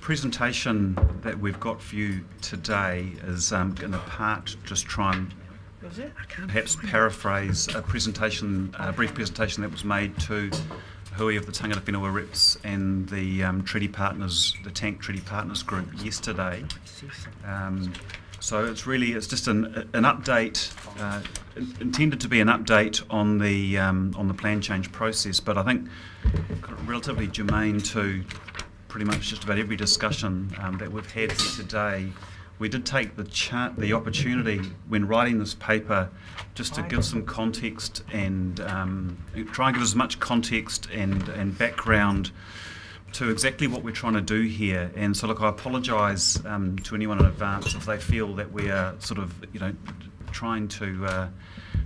presentation that we've got for you today is going to part just try and perhaps paraphrase a brief presentation that was made to hui of the Tangata Whenua reps and the treaty partners, the TANK Treaty Partners Group yesterday. So it's just an update, intended to be an update on the plan change process, but I think relatively germane to pretty much just about every discussion that we've had here today. We did take the opportunity when writing this paper just to give some context and try and give as much context and background to exactly what we're trying to do here. And so look, I apologise to anyone in advance if they feel that we are sort of,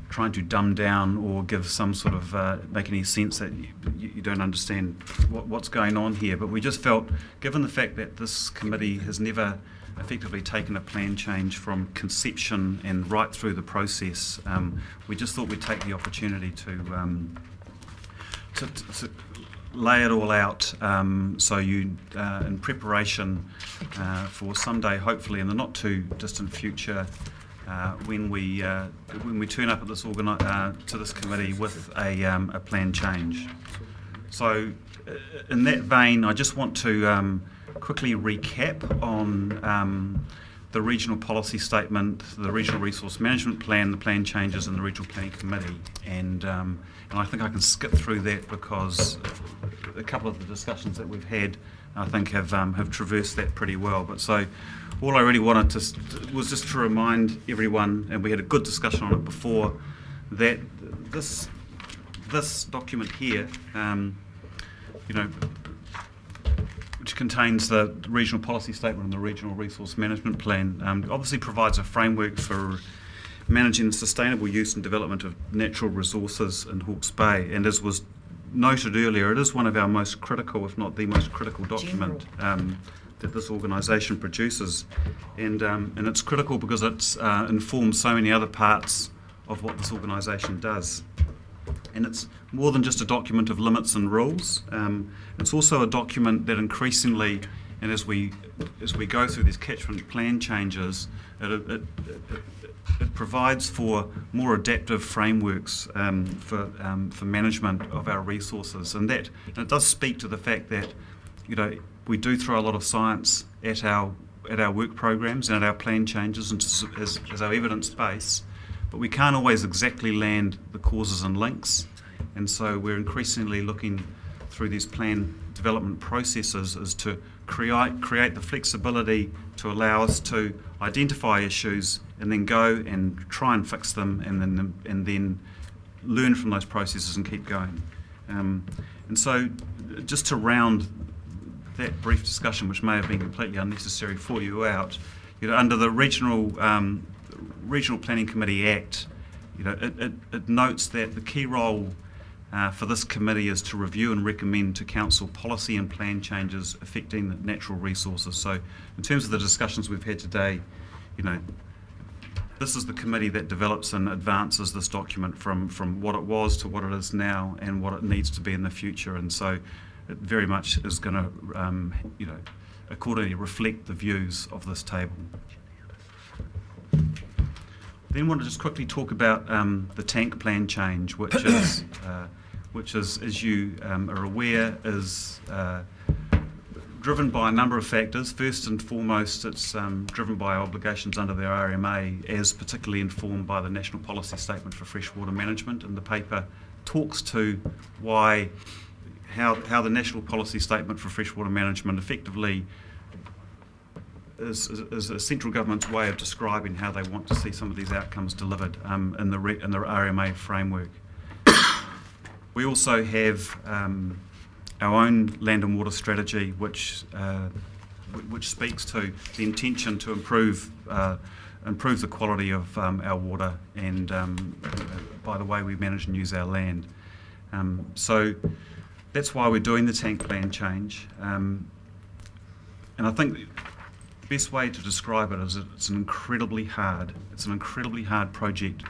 trying to dumb down or give some sort of make any sense that you don't understand what's going on here. But we just felt, given the fact that this committee has never effectively taken a plan change from conception and right through the process, we just thought we'd take the opportunity to lay it all out, so you, in preparation for someday, hopefully in the not too distant future, when we turn up at this to this committee with a plan change. So, in that vein, I just want to quickly recap on the regional policy statement, the regional resource management plan, the plan changes, and the regional planning committee. And I think I can skip through that because a couple of the discussions that we've had, I think, have traversed that pretty well. But so, all I really wanted was just to remind everyone, and we had a good discussion on it before, that this document here, which contains the regional policy statement and the regional resource management plan, obviously provides a framework for managing the sustainable use and development of natural resources in Hawke's Bay. And as was noted earlier, it is one of our most critical, if not the most critical document that this organisation produces. And it's critical because it informs so many other parts of what this organisation does. And it's more than just a document of limits and rules. It's also a document that increasingly, and as we go through these catchment plan changes, it provides for more adaptive frameworks for management of our resources, and it does speak to the fact that we do throw a lot of science at our work programs and at our plan changes and as our evidence base, but we can't always exactly land the causes and links, and so we're increasingly looking through these plan development processes is to create the flexibility to allow us to identify issues and then go and try and fix them and then learn from those processes and keep going. And so just to round that brief discussion, which may have been completely unnecessary for you out, under the Regional Planning Committee Act, it notes that the key role for this committee is to review and recommend to Council policy and plan changes affecting the natural resources. So in terms of the discussions we've had today, this is the committee that develops and advances this document from what it was to what it is now and what it needs to be in the future. And so it very much is going to, accordingly reflect the views of this table. Then I want to just quickly talk about the TANK plan change, which is, as you are aware, is driven by a number of factors. First and foremost, it's driven by obligations under the RMA, as particularly informed by the National Policy Statement for Freshwater Management, and the paper talks to how the National Policy Statement for Freshwater Management effectively is a central government's way of describing how they want to see some of these outcomes delivered in the RMA framework. We also have our own land and water strategy, which speaks to the intention to improve the quality of our water and by the way we manage and use our land. So that's why we're doing the TANK plan change. And I think the best way to describe it is that it's an incredibly hard project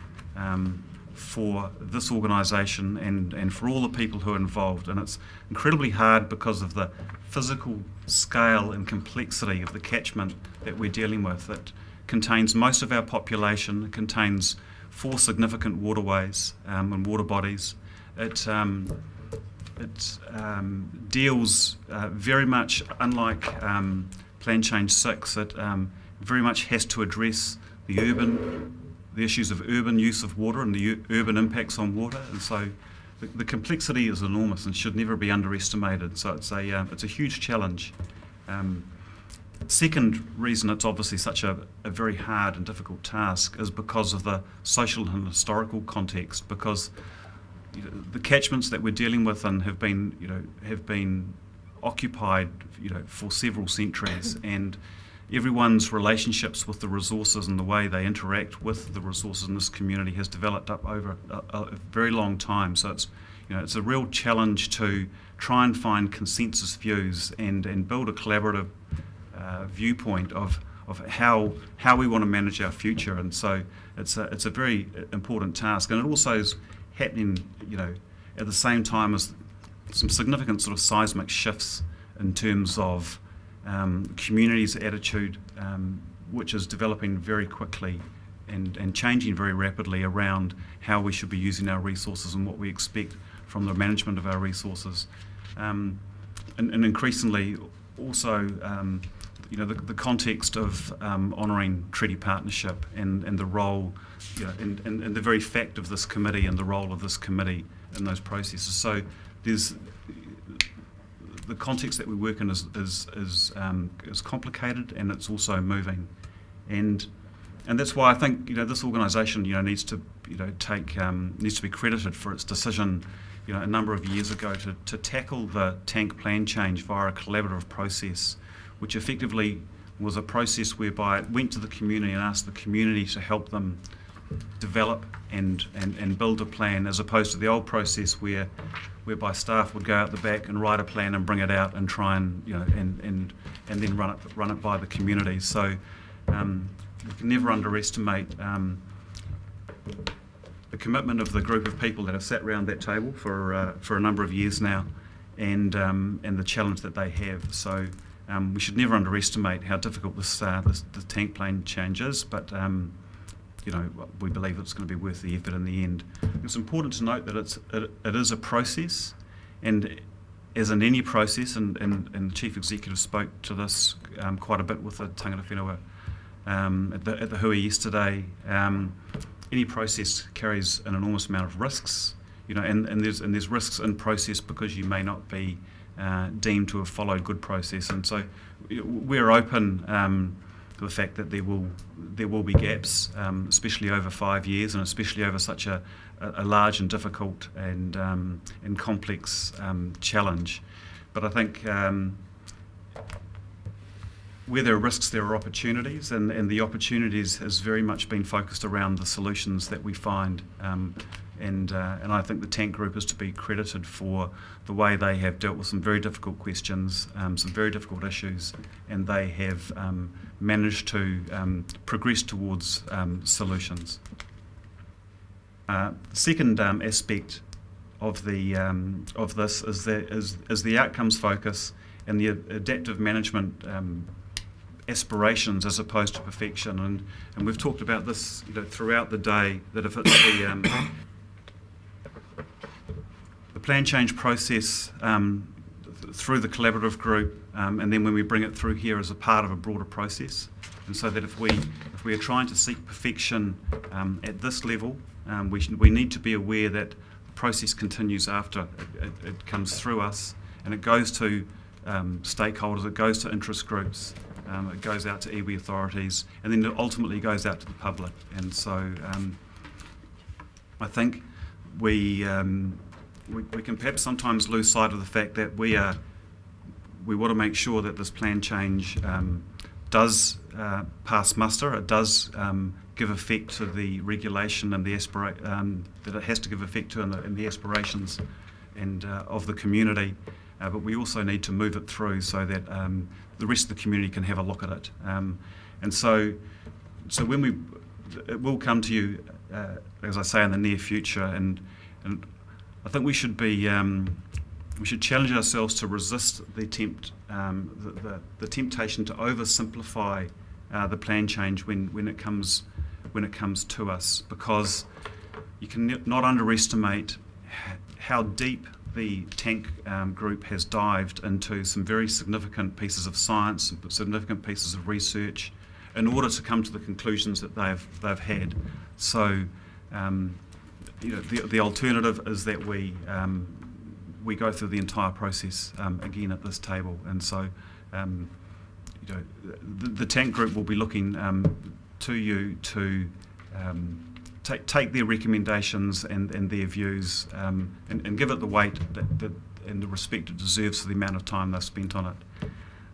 for this organisation and for all the people who are involved, and it's incredibly hard because of the physical scale and complexity of the catchment that we're dealing with. It contains most of our population, it contains 4 significant waterways and water bodies. It deals very much, unlike Plan Change 6, it very much has to address the issues of urban use of water and the urban impacts on water, and so the complexity is enormous and should never be underestimated. So it's a huge challenge. Second reason it's obviously such a very hard and difficult task is because of the social and historical context, because the catchments that we're dealing with and have been occupied for several centuries, and everyone's relationships with the resources and the way they interact with the resources in this community has developed up over a very long time. So it's a real challenge to try and find consensus views and build a collaborative viewpoint of how we want to manage our future. And so it's a very important task, and it also is happening at the same time as some significant sort of seismic shifts in terms of community's attitude, which is developing very quickly and changing very rapidly around how we should be using our resources and what we expect from the management of our resources. And increasingly also the context of honouring treaty partnership and the role and the very fact of this committee and the role of this committee in those processes. So there's the context that we work in is complicated, and it's also moving, and that's why I think this organisation needs to be credited for its decision a number of years ago to tackle the tank plan change via a collaborative process, which effectively was a process whereby it went to the community and asked the community to help them develop and build a plan, as opposed to the old process whereby staff would go out the back and write a plan and bring it out and try and then run it by the community. So we can never underestimate the commitment of the group of people that have sat around that table for a number of years now, and the challenge that they have. So we should never underestimate how difficult the tank plan change is, but we believe it's going to be worth the effort in the end. It's important to note that it is a process, and as in any process, and the Chief Executive spoke to this quite a bit with the tangata whenua at the hui yesterday. Any process carries an enormous amount of risks, and there's risks in process because you may not be deemed to have followed good process, and so we're open to the fact that there will be gaps, especially over 5 years, and especially over such a large and difficult and complex challenge. But I think where there are risks, there are opportunities, and the opportunities has very much been focused around the solutions that we find. And I think the Tank Group is to be credited for the way they have dealt with some very difficult questions, some very difficult issues, and they have managed to progress towards solutions. The second aspect of this is the outcomes focus and the adaptive management aspirations as opposed to perfection. And we've talked about this throughout the day, that if it's the plan change process through the collaborative group, and then when we bring it through here as a part of a broader process, and so that if we are trying to seek perfection at this level, we need to be aware that the process continues after it comes through us, and it goes to stakeholders, it goes to interest groups, it goes out to iwi authorities, and then it ultimately goes out to the public. And so I think we can perhaps sometimes lose sight of the fact that we want to make sure that this plan change does pass muster. It does give effect to the regulation and the that it has to give effect to in the aspirations and of the community. But we also need to move it through so that the rest of the community can have a look at it. And so when it will come to you as I say, in the near future, and I think we should be we should challenge ourselves to resist the temptation to oversimplify the plan change when it comes to us, because you can not underestimate how deep the tank group has dived into some very significant pieces of science, significant pieces of research, in order to come to the conclusions that they've had. So, the alternative is that we go through the entire process again at this table, and so the tank group will be looking to you to take their recommendations and their views and give it the weight and the respect it deserves for the amount of time they've spent on it.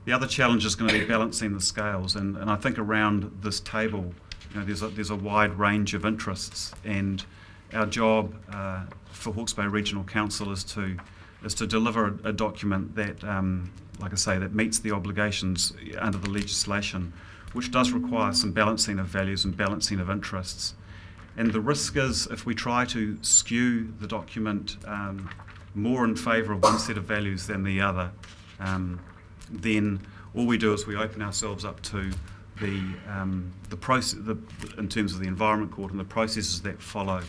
The other challenge is going to be balancing the scales, and I think around this table, there's a wide range of interests, and our job for Hawke's Bay Regional Council is to deliver a document that, like I say, that meets the obligations under the legislation, which does require some balancing of values and balancing of interests. And the risk is, if we try to skew the document more in favour of one set of values than the other, then all we do is we open ourselves up to the process, in terms of the Environment Court and the processes that follow,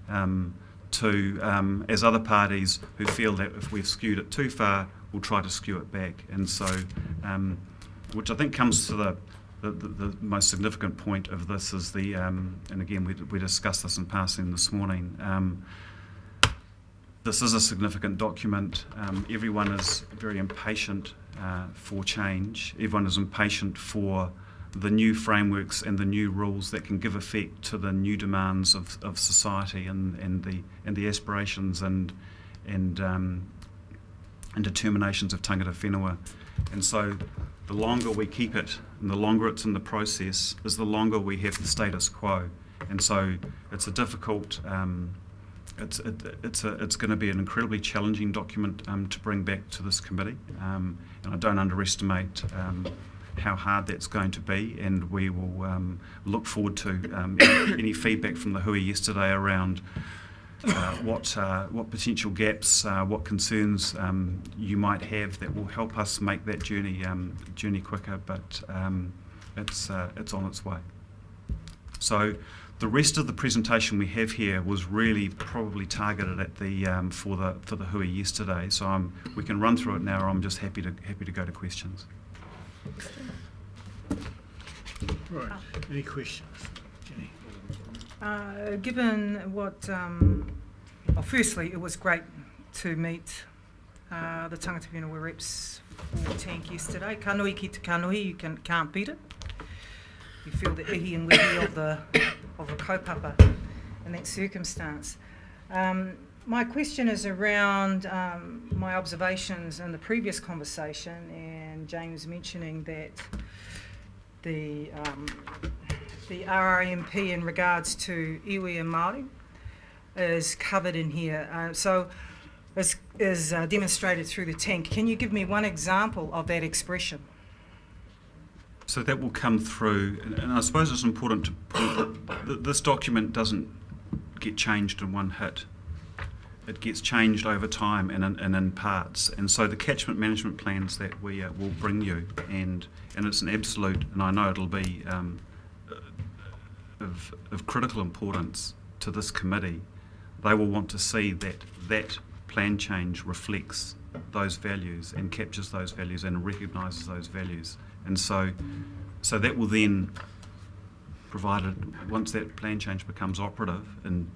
as other parties who feel that if we've skewed it too far, we'll try to skew it back. And so, which I think comes to the most significant point of this is and again we discussed this in passing this morning, this is a significant document. Everyone is very impatient for change. Everyone is impatient for the new frameworks and the new rules that can give effect to the new demands of society and the aspirations and determinations of tangata whenua. And so the longer we keep it and the longer it's in the process is the longer we have the status quo. And so it's a difficult, it's going to be an incredibly challenging document to bring back to this committee, and I don't underestimate how hard that's going to be, and we will look forward to any feedback from the hui yesterday around what potential gaps, what concerns you might have that will help us make that journey quicker, but it's on its way. So the rest of the presentation we have here was really probably targeted at the for the hui yesterday. So we can run through it now. Or I'm just happy to go to questions. Right. Any questions, Jenny? Given what, well, firstly, it was great to meet the tangata whenua reps for tank yesterday. Kanuhi ki te kanuhi, you can't beat it. You feel the ihi and wehi of the kaupapa in that circumstance. My question is around my observations in the previous conversation, and James mentioning that the RRMP in regards to iwi and Māori is covered in here. So is demonstrated through the tank. Can you give me one example of that expression? So that will come through, and I suppose it's important to point that this document doesn't get changed in one hit. It gets changed over time and in parts. And so the catchment management plans that we will bring you, and it's an absolute, and I know it'll be of critical importance to this committee. They will want to see that plan change reflects those values and captures those values and recognises those values. And so that will then, provided once that plan change becomes operative and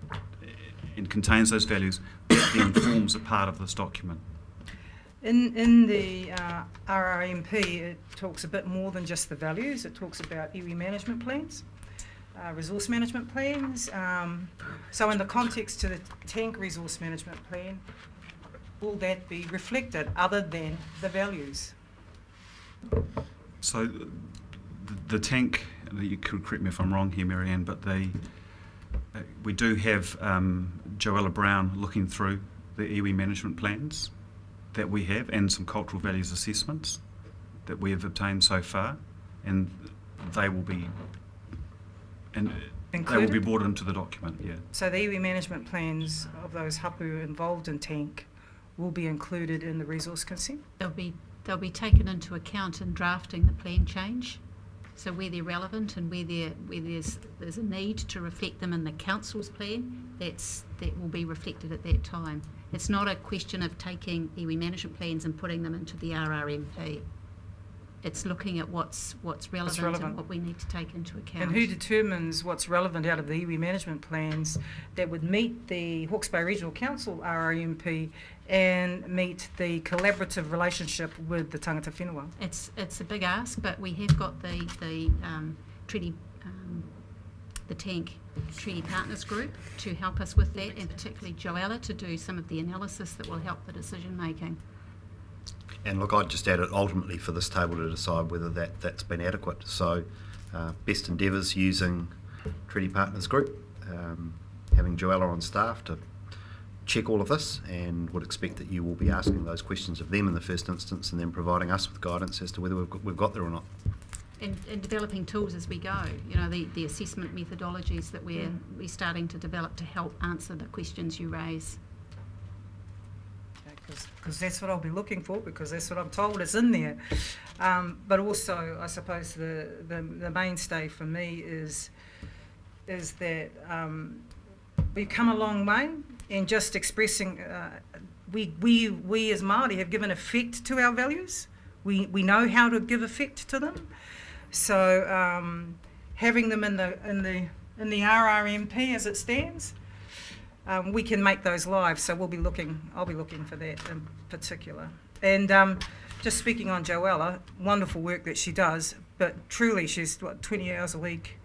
contains those values, that then forms a part of this document. In the RRMP, it talks a bit more than just the values. It talks about iwi management plans, resource management plans. So in the context to the tank resource management plan, will that be reflected other than the values? So the tank, you could correct me if I'm wrong here, Marianne, but we do have Joella Brown looking through the iwi management plans that we have and some cultural values assessments that we have obtained so far, and they will be And they will be included? brought into the document, yeah. So the iwi management plans of those hapu involved in tank will be included in the resource consent? They'll be taken into account in drafting the plan change. So where they're relevant and where there's a need to reflect them in the council's plan, that will be reflected at that time. It's not a question of taking iwi management plans and putting them into the RRMP. It's looking at what's relevant and what we need to take into account. And who determines what's relevant out of the iwi management plans that would meet the Hawke's Bay Regional Council RRMP and meet the collaborative relationship with the tangata whenua? It's a big ask, but we have got the treaty, the Tank Treaty Partners Group to help us with that, and particularly Joella to do some of the analysis that will help the decision making. And look, I'd just add it ultimately for this table to decide whether that's been adequate. So best endeavours using Treaty Partners Group, having Joella on staff to check all of this, and would expect that you will be asking those questions of them in the first instance and then providing us with guidance as to whether we've got there or not. And developing tools as we go, you know, the assessment methodologies that we're starting to develop to help answer the questions you raise. Because that's what I'll be looking for, because that's what I'm told is in there. But also, I suppose the mainstay for me is that we've come a long way, and just expressing we as Māori have given effect to our values. We know how to give effect to them. So having them in the RRMP as it stands, we can make those live. So I'll be looking for that in particular. And just speaking on Joella, wonderful work that she does, but truly she's 20 hours a week.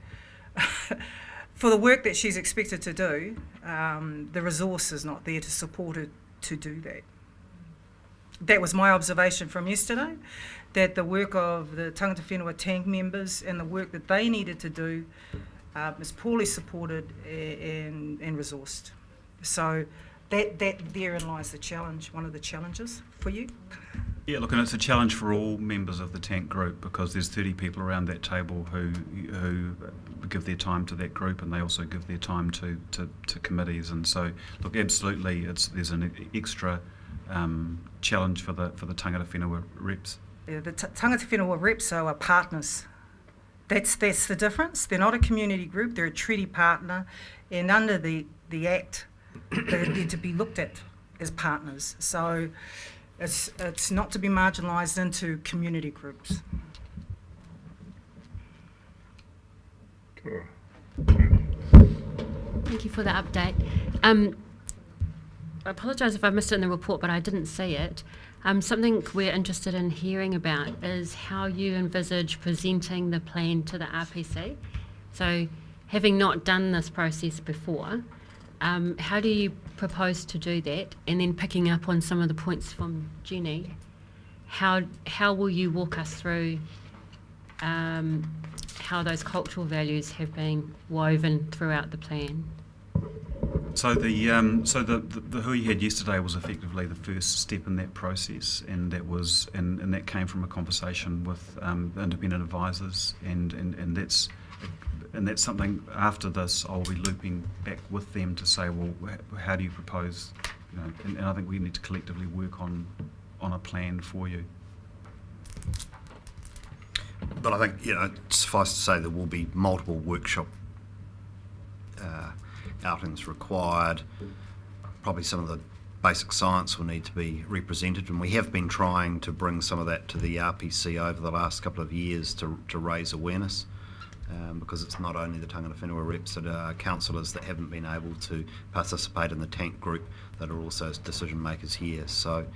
For the work that she's expected to do, the resource is not there to support her to do that. That was my observation from yesterday, that the work of the tangata whenua tank members and the work that they needed to do is poorly supported and resourced. So that therein lies the challenge, one of the challenges for you. Yeah, look, and it's a challenge for all members of the TANK group, because there's 30 people around that table who give their time to that group, and they also give their time to committees. And so, look, absolutely, there's an extra challenge for the tangata whenua reps. Yeah, the tangata whenua reps are partners. That's the difference. They're not a community group, they're a treaty partner, and under the Act, they're to be looked at as partners. So it's not to be marginalised into community groups. Thank you for the update. I apologise if I missed it in the report, but I didn't see it. Something we're interested in hearing about is how you envisage presenting the plan to the RPC. So, having not done this process before, how do you propose to do that? And then picking up on some of the points from Jenny, how will you walk us through how those cultural values have been woven throughout the plan? So the who you had yesterday was effectively the first step in that process, and that was and that came from a conversation with the independent advisors, and that's something after this I'll be looping back with them to say, well, how do you propose, you know, and I think we need to collectively work on a plan for you. But I think, you know, suffice to say there will be multiple workshop outings required. Probably some of the basic science will need to be represented, and we have been trying to bring some of that to the RPC over the last couple of years to raise awareness, because it's not only the tangata whenua reps that are councillors that haven't been able to participate in the TANK group that are also decision makers here. So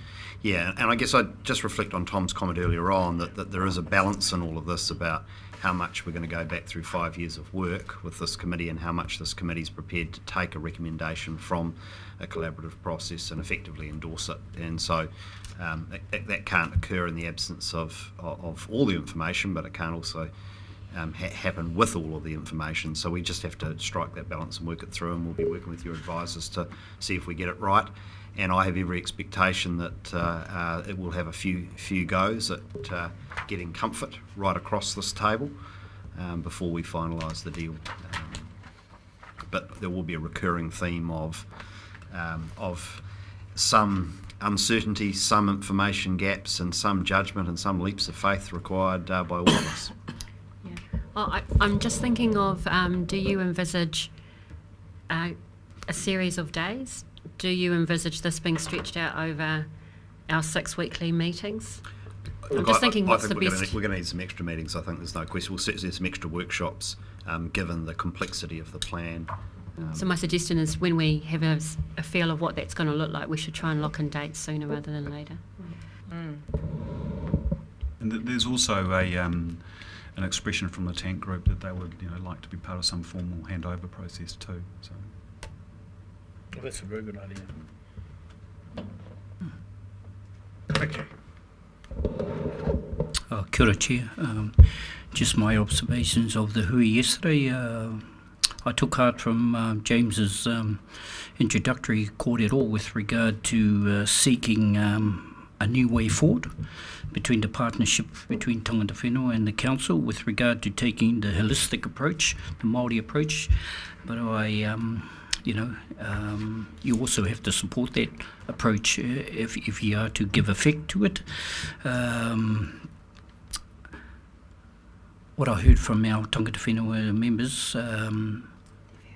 yeah, and I guess I'd just reflect on Tom's comment earlier on that there is a balance in all of this about how much we're going to go back through 5 years of work with this committee and how much this committee is prepared to take a recommendation from a collaborative process and effectively endorse it. And so that can't occur in the absence of all the information, but it can't also happen with all of the information. So we just have to strike that balance and work it through, and we'll be working with your advisors to see if we get it right. And I have every expectation that it will have a few goes at getting comfort right across this table before we finalise the deal. but there will be a recurring theme of some uncertainty, some information gaps, and some judgment and some leaps of faith required by all of us. Yeah. Well, I'm just thinking of, do you envisage a series of days? Do you envisage this being stretched out over our 6 weekly meetings? I'm just thinking, what's the best? We're going to need some extra meetings, I think, there's no question. We'll certainly need some extra workshops, given the complexity of the plan. So my suggestion is when we have a feel of what that's going to look like, we should try and lock in dates sooner rather than later. And there's also an expression from the tank group that they would like to be part of some formal handover process too. So. Well, that's a very good idea. Okay. Kia ora, Chair. Just my observations of the hui yesterday. I took heart from James's introductory kōrero with regard to seeking a new way forward between the partnership between tangata whenua and the council with regard to taking the holistic approach, the Māori approach. But you also have to support that approach if you are to give effect to it. What I heard from our tangata whenua members,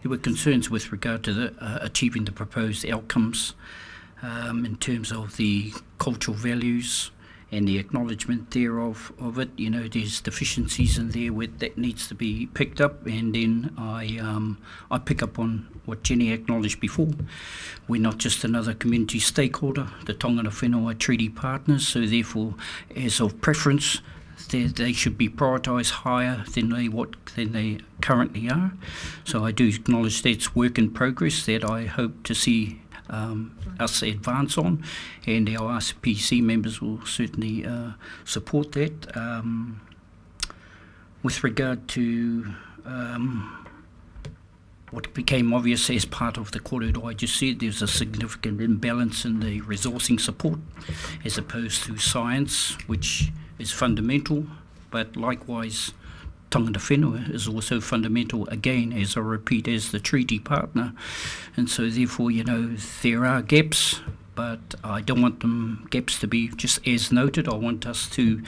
there were concerns with regard to achieving the proposed outcomes in terms of the cultural values and the acknowledgement thereof of it. There's deficiencies in there that needs to be picked up, and then I pick up on what Jenny acknowledged before. We're not just another community stakeholder, the tangata whenua treaty partners, so therefore, as of preference, they should be prioritised higher than they currently are. So I do acknowledge that's work in progress that I hope to see us advance on, and our RCPC members will certainly support that. With regard to what became obvious as part of the kōrero I just said, there's a significant imbalance in the resourcing support as opposed to science, which is fundamental, but likewise tangata whenua is also fundamental, again, as I repeat, as the treaty partner. And so therefore, there are gaps, but I don't want them gaps to be just as noted. I want us to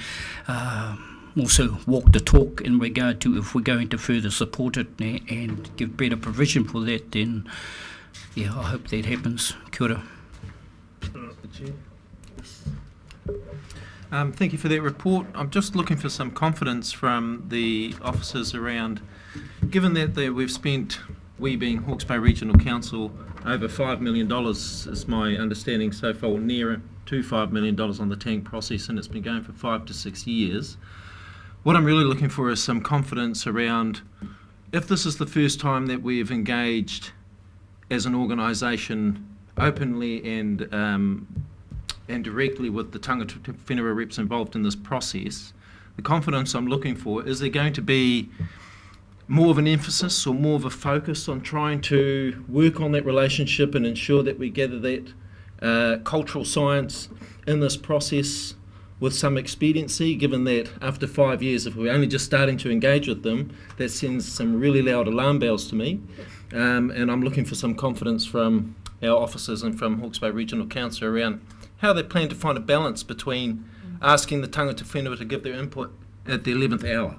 also walk the talk in regard to if we're going to further support it and give better provision for that, then I hope that happens. Kia ora. Thank you for that report. I'm just looking for some confidence from the officers around, given that we've spent, we being Hawke's Bay Regional Council, over $5 million is my understanding so far, nearer to $5 million on the tank process, and it's been going for 5 to 6 years. What I'm really looking for is some confidence around, if this is the first time that we've engaged as an organisation openly and directly with the tangata whenua reps involved in this process, the confidence I'm looking for, is there going to be more of an emphasis or more of a focus on trying to work on that relationship and ensure that we gather that cultural science in this process with some expediency, given that after 5 years, if we're only just starting to engage with them, that sends some really loud alarm bells to me. And I'm looking for some confidence from our officers and from Hawke's Bay Regional Council around how they plan to find a balance between asking the tangata whenua to give their input at the 11th hour.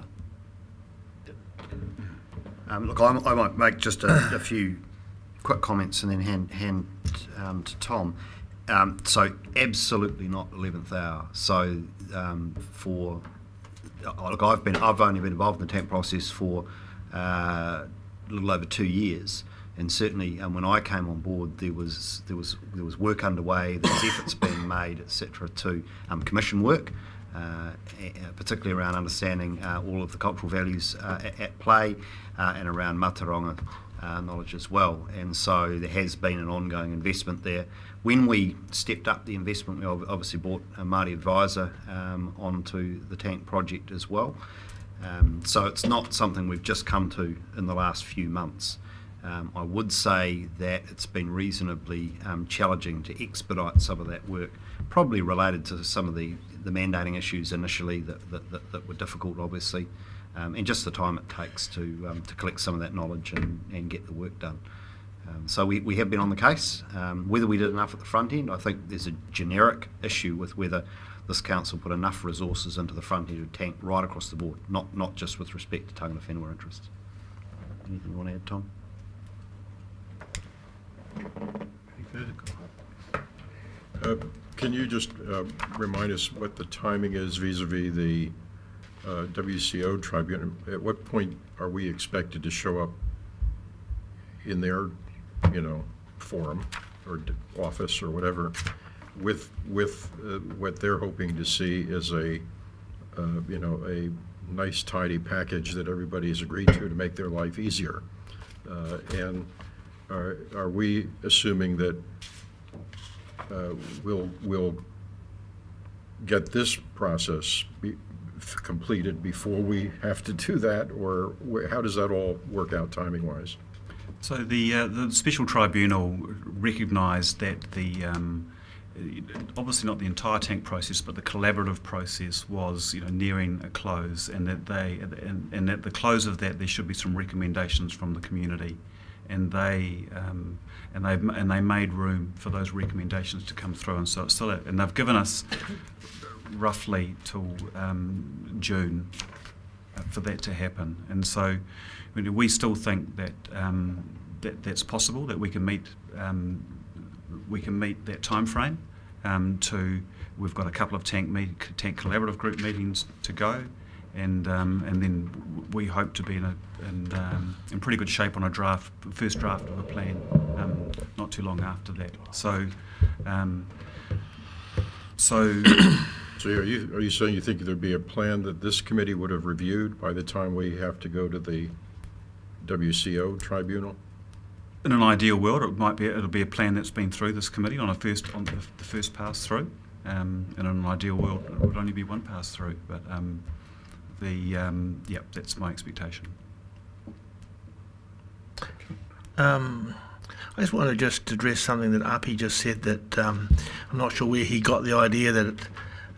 Look, I might make just a few quick comments and then hand to Tom. So absolutely not 11th hour. So look, I've only been involved in the tank process for a little over 2 years. And certainly, when I came on board, there was work underway. There was efforts being made, etc., to commission work, particularly around understanding all of the cultural values at play and around Mataronga knowledge as well. And so there has been an ongoing investment there. When we stepped up the investment, we obviously brought a Māori advisor onto the tank project as well. So it's not something we've just come to in the last few months. I would say that it's been reasonably challenging to expedite some of that work, probably related to some of the mandating issues initially that were difficult, obviously, and just the time it takes to collect some of that knowledge and get the work done. So we have been on the case. Whether we did enough at the front end, I think there's a generic issue with whether this council put enough resources into the front end of tank right across the board, not just with respect to tangata whenua interests. Anything you want to add, Tom? Can you just remind us what the timing is vis-a-vis the WCO tribunal? At what point are we expected to show up in their, forum or office or whatever with what they're hoping to see as a nice tidy package that everybody's agreed to make their life easier? And are we assuming that we'll get this process completed before we have to do that, or how does that all work out timing-wise? So the special tribunal recognised that obviously not the entire tank process, but the collaborative process was nearing a close, and that and at the close of that there should be some recommendations from the community, and they made room for those recommendations to come through, and so it's still and they've given us roughly till June for that to happen, and so we still think that that's possible, that we can meet that time frame. We've got a couple of tank collaborative group meetings to go, and then we hope to be in pretty good shape on a first draft of a plan not too long after that. So So are you saying you think there'd be a plan that this committee would have reviewed by the time we have to go to the WCO tribunal? in an ideal world, it'll be a plan that's been through this committee on the first pass through. In an ideal world, it would only be one pass through, but that's my expectation. I just want to just address something that Api just said, that I'm not sure where he got the idea that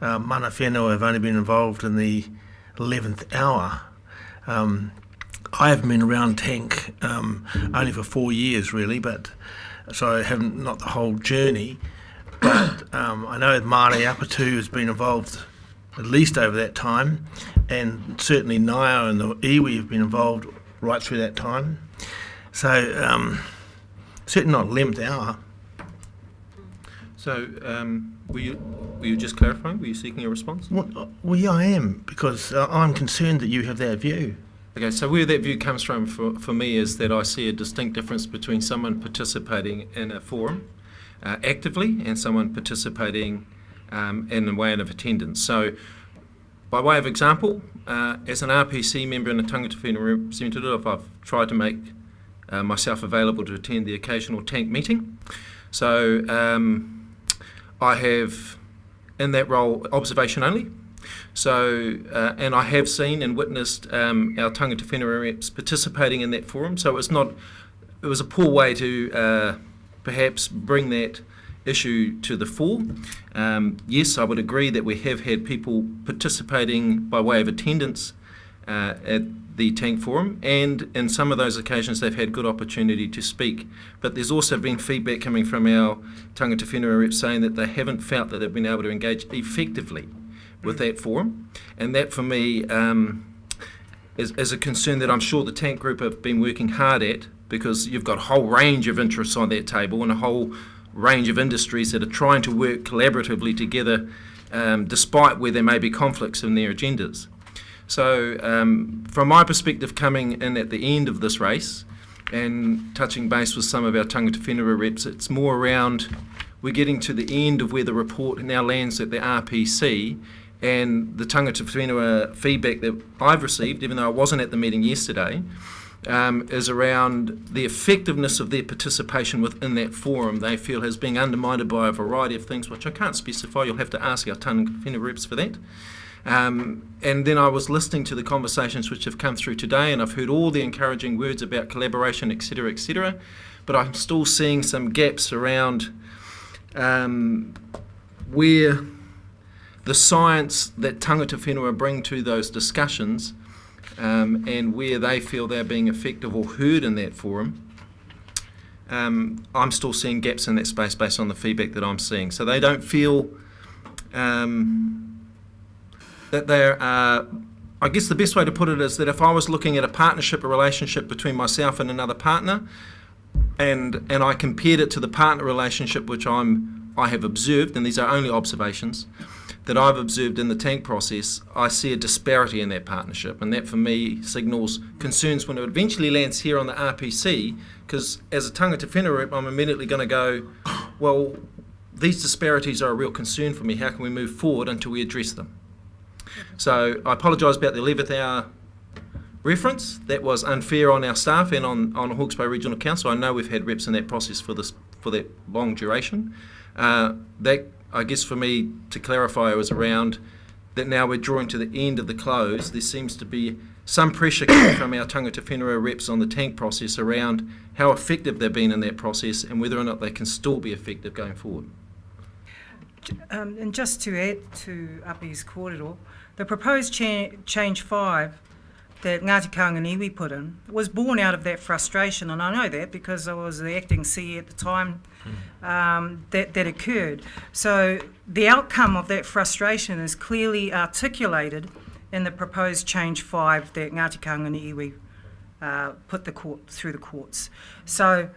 mana whenua have only been involved in the 11th hour. I haven't been around tank only for 4 years really, but so I haven't, not the whole journey, but I know that Māori Apatu has been involved at least over that time, and certainly Naya and the iwi have been involved right through that time. So certainly not 11th hour. So, were you just clarifying? Were you seeking a response? Well, yeah, I am, because I'm concerned that you have that view. Okay, so where that view comes from for me is that I see a distinct difference between someone participating in a forum actively and someone participating in a way of attendance. So, by way of example, as an RPC member and a tangata whenua representative, I've tried to make myself available to attend the occasional tank meeting. So I have, in that role, observation only. So, and I have seen and witnessed our tangata whenua reps participating in that forum. So it was a poor way to perhaps bring that issue to the fore. Yes, I would agree that we have had people participating by way of attendance at the tank forum, and in some of those occasions they've had good opportunity to speak. But there's also been feedback coming from our tangata whenua reps saying that they haven't felt that they've been able to engage effectively with that forum, and that for me is a concern that I'm sure the tank group have been working hard at, because you've got a whole range of interests on that table and a whole range of industries that are trying to work collaboratively together despite where there may be conflicts in their agendas. So from my perspective, coming in at the end of this race and touching base with some of our tangata whenua reps, it's more around we're getting to the end of where the report now lands at the RPC, and the tangata whenua feedback that I've received, even though I wasn't at the meeting yesterday, is around the effectiveness of their participation within that forum. They feel has been undermined by a variety of things, which I can't specify. You'll have to ask our tangata whenua reps for that. And then I was listening to the conversations which have come through today, and I've heard all the encouraging words about collaboration, etc., but I'm still seeing some gaps around where the science that tangata whenua bring to those discussions and where they feel they're being effective or heard in that forum, I'm still seeing gaps in that space based on the feedback that I'm seeing. So they don't feel that they're, I guess the best way to put it is that if I was looking at a partnership, a relationship between myself and another partner, and I compared it to the partner relationship which I have observed, and these are only observations, that I've observed in the tank process, I see a disparity in that partnership, and that for me signals concerns when it eventually lands here on the RPC, because as a tangata whenua rep, I'm immediately going to go, well, these disparities are a real concern for me. How can we move forward until we address them? So I apologise about the 11th hour reference. That was unfair on our staff and on Hawke's Bay Regional Council. I know we've had reps in that process for that long duration. That, I guess for me to clarify, was around that now we're drawing to the end of the close. There seems to be some pressure coming from our tangata whenua reps on the tank process around how effective they've been in that process and whether or not they can still be effective going forward. And just to add to Api's kōrero, the proposed change 5 that Ngāti Kainganiwi put in was born out of that frustration, and I know that because I was the acting CE at the time that occurred. So the outcome of that frustration is clearly articulated in the proposed change 5 that Ngāti Kainganiwi put through the courts. So,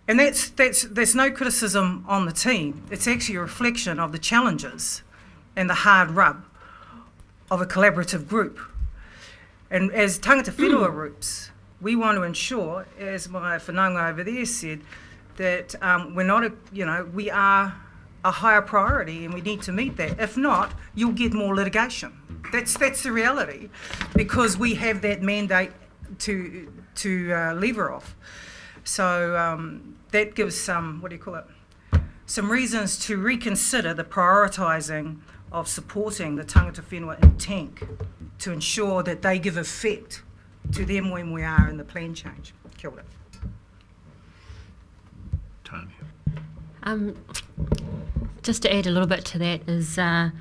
and that's no criticism on the team. It's actually a reflection of the challenges and the hard rub of a collaborative group. And as tangata whenua groups, we want to ensure, as my whanaunga over there said, that we're not, we are a higher priority and we need to meet that. If not, you'll get more litigation. That's the reality, because we have that mandate to lever off. So that gives some, some reasons to reconsider the prioritising of supporting the tangata whenua in tank to ensure that they give effect to them when we are in the plan change. Kia ora. Just to add a little bit to that is, and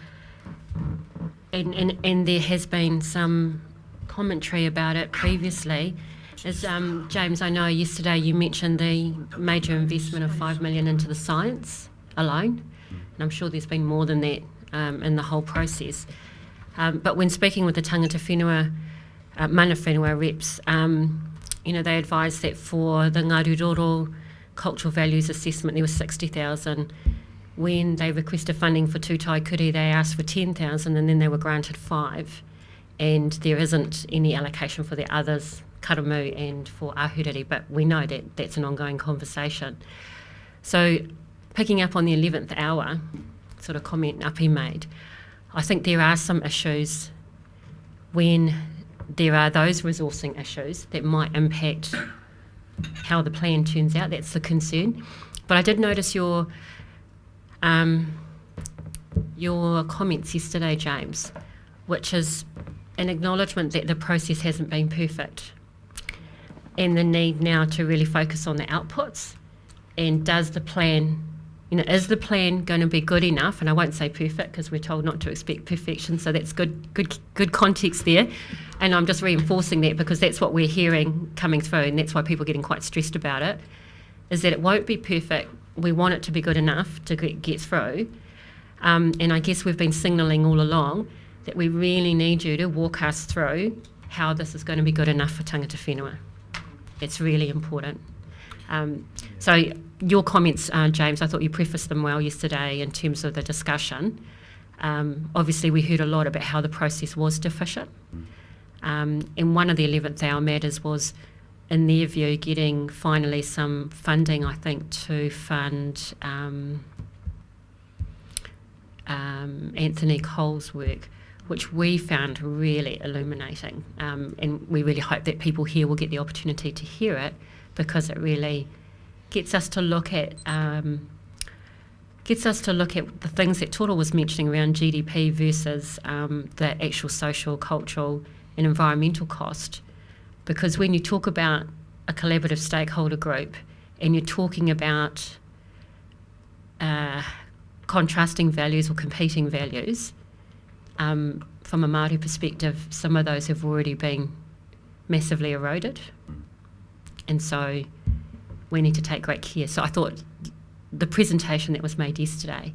there has been some commentary about it previously, is James, I know yesterday you mentioned the major investment of $5 million into the science alone, and I'm sure there's been more than that in the whole process. But when speaking with the tangata whenua, mana whenua reps, they advised that for the Ngāruroro cultural values assessment there was 60,000. When they requested funding for Tūtai Kuri, they asked for 10,000 and then they were granted 5. And there isn't any allocation for the others, Karamu and for Ahuriri, but we know that that's an ongoing conversation. So picking up on the 11th hour sort of comment Api made, I think there are some issues when there are those resourcing issues that might impact how the plan turns out. That's the concern. But I did notice your comments yesterday, James, which is an acknowledgement that the process hasn't been perfect and the need now to really focus on the outputs. And does the plan, is the plan going to be good enough? And I won't say perfect because we're told not to expect perfection, so that's good context there. And I'm just reinforcing that because that's what we're hearing coming through, and that's why people are getting quite stressed about it, is that it won't be perfect. We want it to be good enough to get through. And I guess we've been signalling all along that we really need you to walk us through how this is going to be good enough for tangata whenua. It's really important. So your comments, James, I thought you prefaced them well yesterday in terms of the discussion. Obviously, we heard a lot about how the process was deficient. And one of the 11th hour matters was, in their view, getting finally some funding, I think, to fund Anthony Cole's work, which we found really illuminating. And we really hope that people here will get the opportunity to hear it, because it really gets us to look at the things that Toro was mentioning around GDP versus the actual social, cultural and environmental cost. Because when you talk about a collaborative stakeholder group and you're talking about contrasting values or competing values, from a Māori perspective, some of those have already been massively eroded. And so we need to take great care. So I thought the presentation that was made yesterday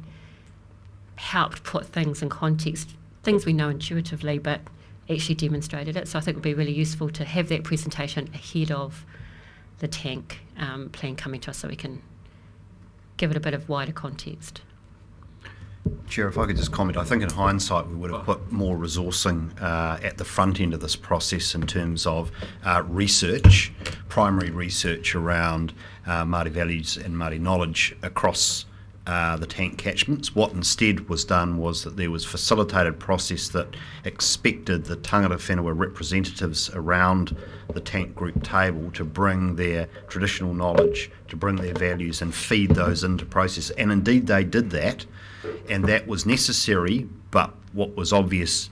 helped put things in context, things we know intuitively, but actually demonstrated it. So I think it would be really useful to have that presentation ahead of the tank plan coming to us so we can give it a bit of wider context. Chair, if I could just comment, I think in hindsight we would have put more resourcing at the front end of this process in terms of research, primary research around Māori values and Māori knowledge across the tank catchments. What instead was done was that there was facilitated process that expected the tangata whenua representatives around the tank group table to bring their traditional knowledge, to bring their values and feed those into process. And indeed they did that, and that was necessary, but what was obvious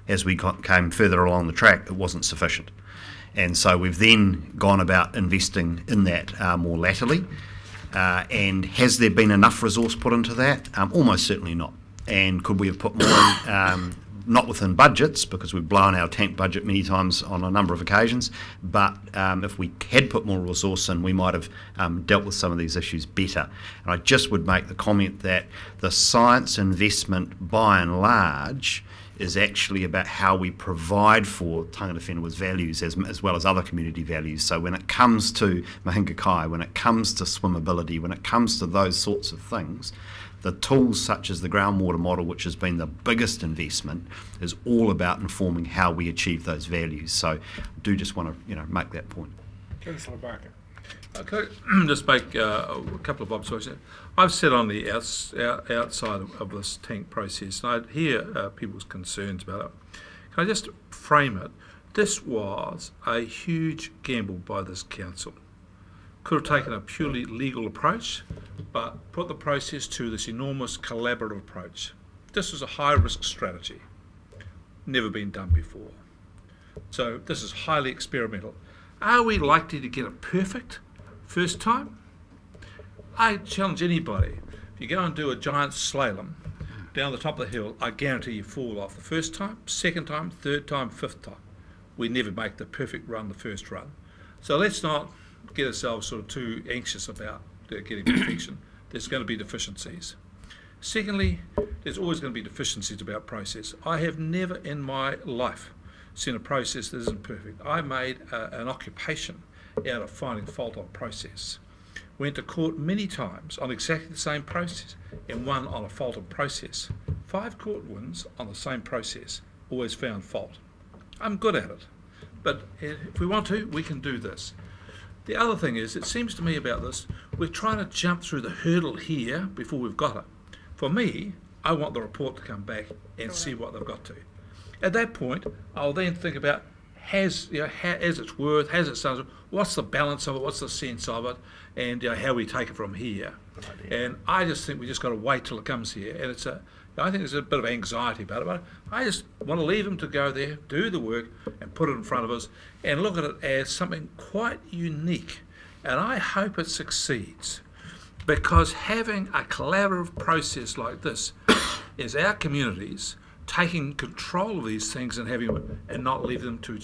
as we came further along the track, it wasn't sufficient. And so we've then gone about investing in that more latterly. And has there been enough resource put into that? Almost certainly not. And could we have put more in, not within budgets, because we've blown our tank budget many times on a number of occasions, but if we had put more resource in, we might have dealt with some of these issues better. And I just would make the comment that the science investment, by and large, is actually about how we provide for tangata whenua's values as well as other community values. So when it comes to mahinga kai, when it comes to swimmability, when it comes to those sorts of things, the tools such as the groundwater model, which has been the biggest investment, is all about informing how we achieve those values. So I do just want to make that point. Councillor Barker. Can I just make a couple of observations? I've sat on the outside of this tank process, and I hear people's concerns about it. Can I just frame it? This was a huge gamble by this council. Could have taken a purely legal approach, but put the process to this enormous collaborative approach. This was a high-risk strategy, never been done before. So this is highly experimental. Are we likely to get it perfect first time? I challenge anybody. If you go and do a giant slalom down the top of the hill, I guarantee you fall off the first time, second time, third time, fifth time. We never make the perfect run the first run. So let's not get ourselves sort of too anxious about getting perfection. There's going to be deficiencies. Secondly, there's always going to be deficiencies about process. I have never in my life seen a process that isn't perfect. I made an occupation out of finding fault on process. Went to court many times on exactly the same process and won on a fault on process. 5 court wins on the same process, always found fault. I'm good at it, but if we want to, we can do this. The other thing is, it seems to me about this, we're trying to jump through the hurdle here before we've got it. For me, I want the report to come back and see what they've got to. At that point, I'll then think about has its worth, has its standards, what's the balance of it, what's the sense of it, and how we take it from here. And I just think we just got to wait till it comes here. And I think there's a bit of anxiety about it, but I just want to leave them to go there, do the work, and put it in front of us, and look at it as something quite unique. And I hope it succeeds, because having a collaborative process like this is our communities taking control of these things and having them, and not leave them to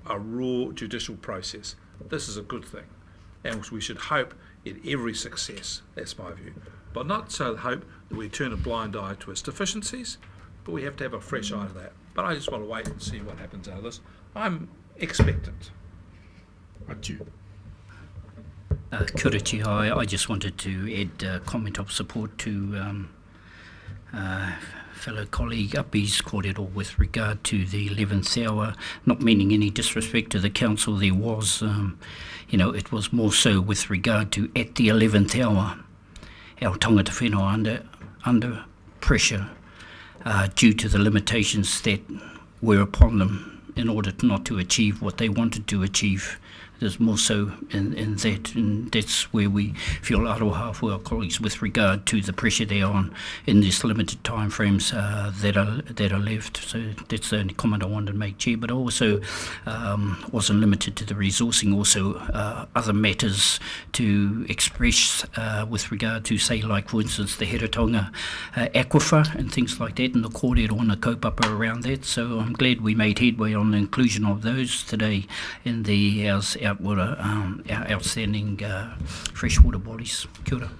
a raw judicial process. This is a good thing, and we should hope in every success. That's my view, but not so hope that we turn a blind eye to its deficiencies. But we have to have a fresh eye to that. But I just want to wait and see what happens out of this. I'm expectant. Kia ora, Chair. I just wanted to add a comment of support to fellow colleague Api's kōrero with regard to the 11th hour, not meaning any disrespect to the council. There was, it was more so with regard to at the 11th hour, our tangata whenua under pressure due to the limitations that were upon them in order not to achieve what they wanted to achieve. there's more so in that, and that's where we feel aroha for our colleagues with regard to the pressure they're on in this limited time frames that are left. So that's the only comment I wanted to make, Chair. But also wasn't limited to the resourcing, also other matters to express with regard to, say, like for instance the Heratonga aquifer and things like that, and the kōrero kaupapa around that. So I'm glad we made headway on the inclusion of those today in our outstanding freshwater bodies. Kia ora.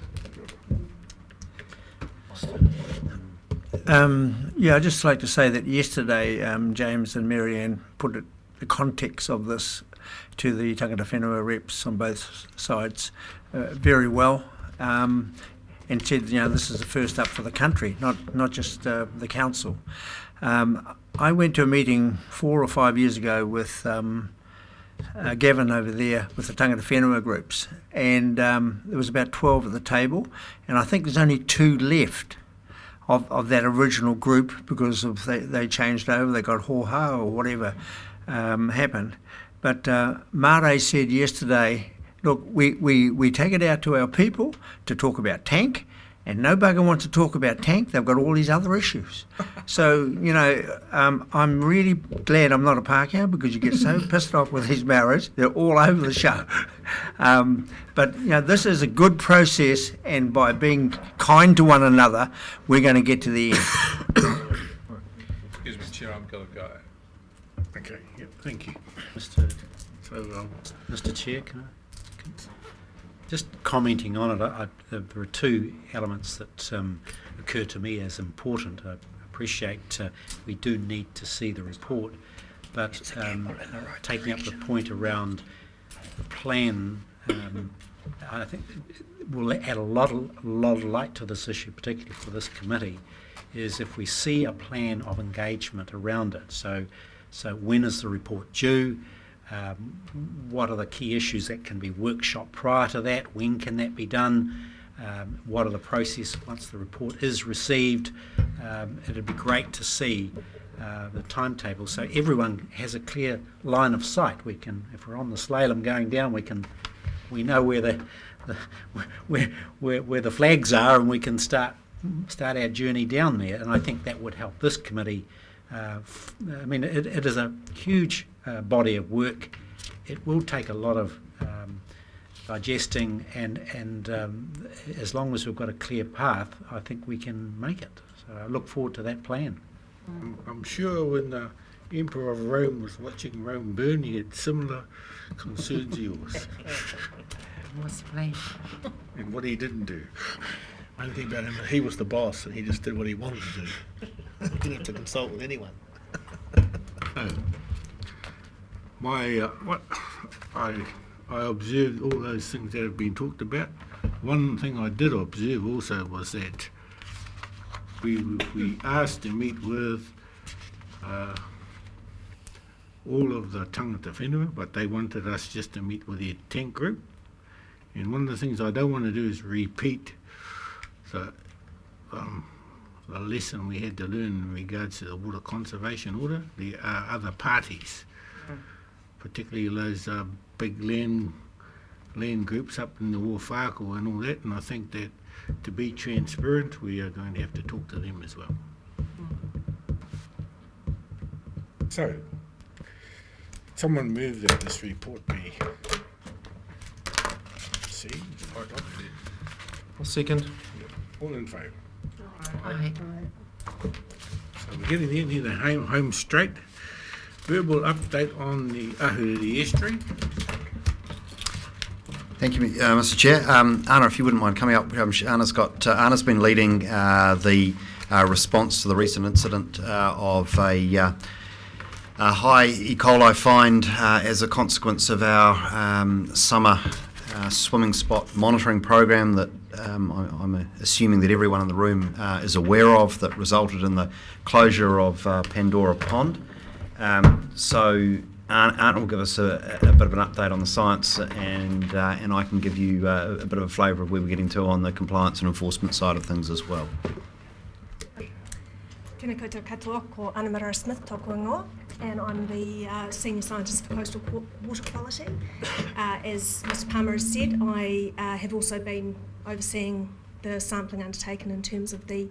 I'd just like to say that yesterday James and Marianne put the context of this to the tangata whenua reps on both sides very well, and said, this is the first up for the country, not just the council. I went to a meeting 4 or 5 years ago with Gavin over there with the tangata whenua groups, and there was about 12 at the table, and I think there's only 2 left of that original group because of they changed over, they got hoha or whatever happened. But Mare said yesterday, look, we take it out to our people to talk about tank, and no bugger wants to talk about tank. They've got all these other issues. So, I'm really glad I'm not a Pākehā, because you get so pissed off with these Maoris. They're all over the show. But this is a good process, and by being kind to one another, we're going to get to the end. Excuse me, Chair, I'm going to go. Okay, thank you, Mr. Chair. Can I just commenting on it? There are 2 elements that occur to me as important. I appreciate we do need to see the report, but taking up the point around the plan, I think will add a lot of light to this issue, particularly for this committee, is if we see a plan of engagement around it. So when is the report due? What are the key issues that can be workshopped prior to that? When can that be done? What are the processes once the report is received? It'd be great to see the timetable, so everyone has a clear line of sight. We can, if we're on the slalom going down, we know where the flags are, and we can start our journey down there. And I think that would help this committee. It is a huge body of work. It will take a lot of digesting, and as long as we've got a clear path, I think we can make it. So I look forward to that plan. I'm sure when the Emperor of Rome was watching Rome burn, he had similar concerns to yours. What's the plan? And what he didn't do. Only thing about him, he was the boss, and he just did what he wanted to do. He didn't have to consult with anyone. I observed all those things that have been talked about. One thing I did observe also was that we asked to meet with all of the tangata whenua, but they wanted us just to meet with their tank group. And one of the things I don't want to do is repeat the lesson we had to learn in regards to the water conservation order, the other parties, particularly those big land groups up in the Wāwhāko and all that. And I think that to be transparent, we are going to have to talk to them as well. So, someone moved that this report be. See, I'll second. all in favour. Aye. So we're getting the end of home straight. Verbal update on the Ahuriri Estuary. Thank you, Mr. Chair. Anna, if you wouldn't mind coming up, Anna's been leading the response to the recent incident of a high E. coli find as a consequence of our summer swimming spot monitoring program that I'm assuming that everyone in the room is aware of, that resulted in the closure of Pandora Pond. So Ant will give us a bit of an update on the science, and I can give you a bit of a flavour of where we're getting to on the compliance and enforcement side of things as well. Tēnā koutou katoa, ko Anna Smith tōku ingoa, and I'm the Senior Scientist for Coastal Water Quality. As Mr Palmer has said, I have also been overseeing the sampling undertaken in terms of the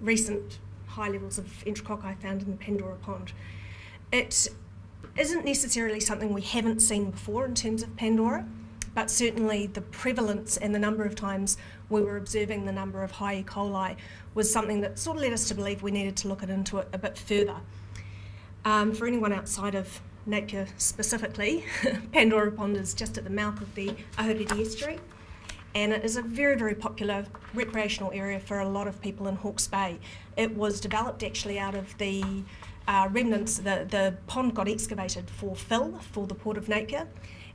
recent high levels of enterococci found in the Pandora Pond. It isn't necessarily something we haven't seen before in terms of Pandora, but certainly the prevalence and the number of times we were observing the number of high E. coli was something that sort of led us to believe we needed to look into it a bit further. For anyone outside of Napier specifically, Pandora Pond is just at the mouth of the Ahuriri Estuary, and it is a very, very popular recreational area for a lot of people in Hawke's Bay. It was developed actually out of the remnants. The pond got excavated for fill for the Port of Napier,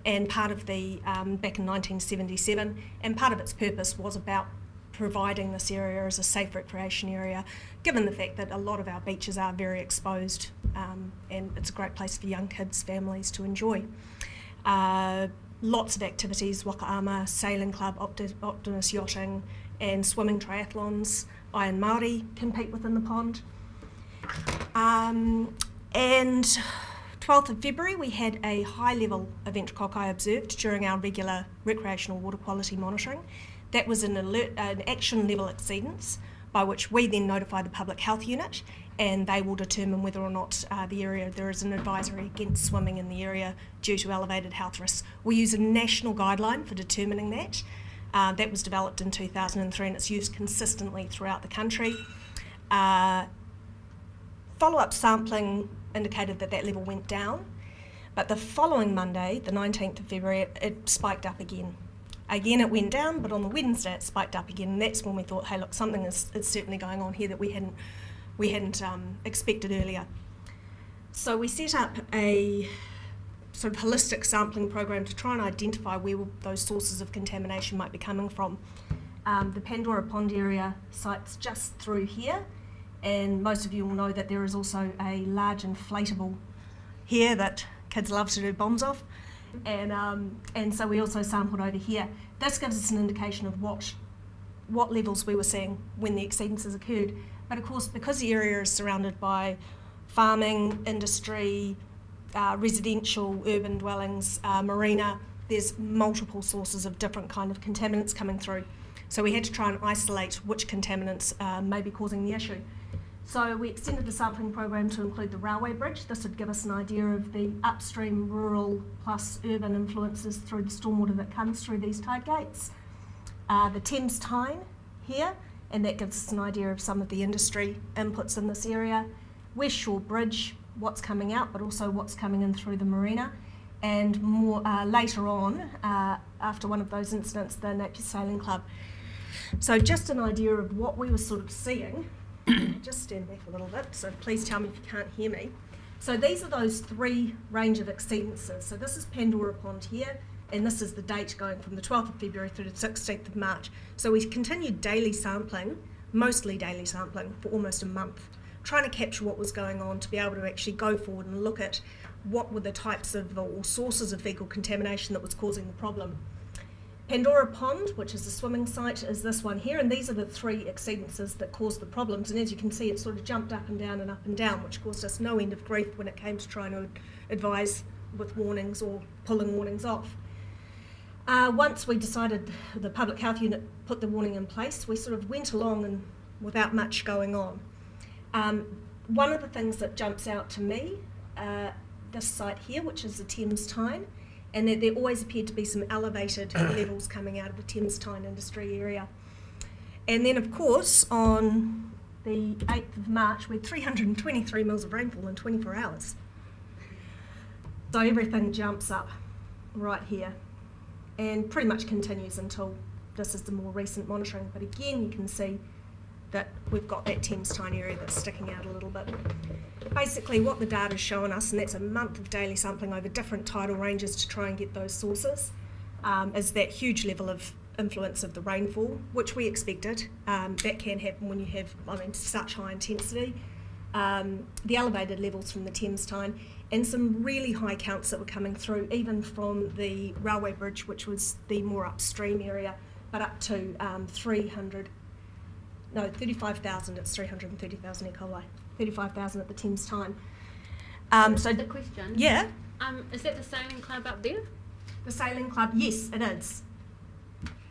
and part of the, back in 1977, and part of its purpose was about providing this area as a safe recreation area, given the fact that a lot of our beaches are very exposed, and it's a great place for young kids, families to enjoy. Lots of activities, wakaama, sailing club, Optimus yachting, and swimming triathlons. Iron Māori compete within the pond. And 12th of February, we had a high level of enterococci observed during our regular recreational water quality monitoring. That was an action level exceedance, by which we then notify the public health unit, and they will determine whether or not there is an advisory against swimming in the area due to elevated health risks. We use a national guideline for determining that. That was developed in 2003, and it's used consistently throughout the country. Follow-up sampling indicated that that level went down, but the following Monday, the 19th of February, it spiked up again. Again, it went down, but on the Wednesday it spiked up again, and that's when we thought, hey, look, something is certainly going on here that we hadn't expected earlier. So we set up a sort of holistic sampling program to try and identify where those sources of contamination might be coming from. The Pandora Pond area site's just through here, and most of you will know that there is also a large inflatable here that kids love to do bombs off, and so we also sampled over here. This gives us an indication of what levels we were seeing when the exceedances occurred. But of course, because the area is surrounded by farming, industry, residential, urban dwellings, marina, there's multiple sources of different kind of contaminants coming through. So we had to try and isolate which contaminants may be causing the issue. So we extended the sampling program to include the railway bridge. This would give us an idea of the upstream rural plus urban influences through the stormwater that comes through these tide gates. The Thames Tyne here, and that gives us an idea of some of the industry inputs in this area. West Shore Bridge, what's coming out, but also what's coming in through the marina. And more later on, after one of those incidents, the Napier Sailing Club. So just an idea of what we were sort of seeing. Just stand back a little bit, so please tell me if you can't hear me. So these are those three range of exceedances. So this is Pandora Pond here, and this is the date going from the 12th of February through to the 16th of March. So we continued daily sampling, mostly daily sampling, for almost a month, trying to capture what was going on to be able to actually go forward and look at what were the types of or sources of fecal contamination that was causing the problem. Pandora Pond, which is the swimming site, is this one here, and these are the three exceedances that caused the problems. And as you can see, it sort of jumped up and down, which caused us no end of grief when it came to trying to advise with warnings or pulling warnings off. Once we decided the public health unit put the warning in place, we sort of went along and without much going on. One of the things that jumps out to me, this site here, which is the Thames Tyne, and there always appeared to be some elevated levels coming out of the Thames Tyne industry area. And then, of course, on the 8th of March, we had 323 mils of rainfall in 24 hours. So everything jumps up right here and pretty much continues until this is the more recent monitoring. But again, you can see that we've got that Thames Tyne area that's sticking out a little bit. Basically what the data's showing us, and that's a month of daily sampling over different tidal ranges to try and get those sources, is that huge level of influence of the rainfall, which we expected. That can happen when you have, such high intensity. The elevated levels from the Thames Tyne, and some really high counts that were coming through, even from the railway bridge, which was the more upstream area, but up to 35,000, it's 330,000 E. coli 35,000 at the Thames Time. So the question. yeah, Is that the sailing club up there? the sailing club, yes, it is.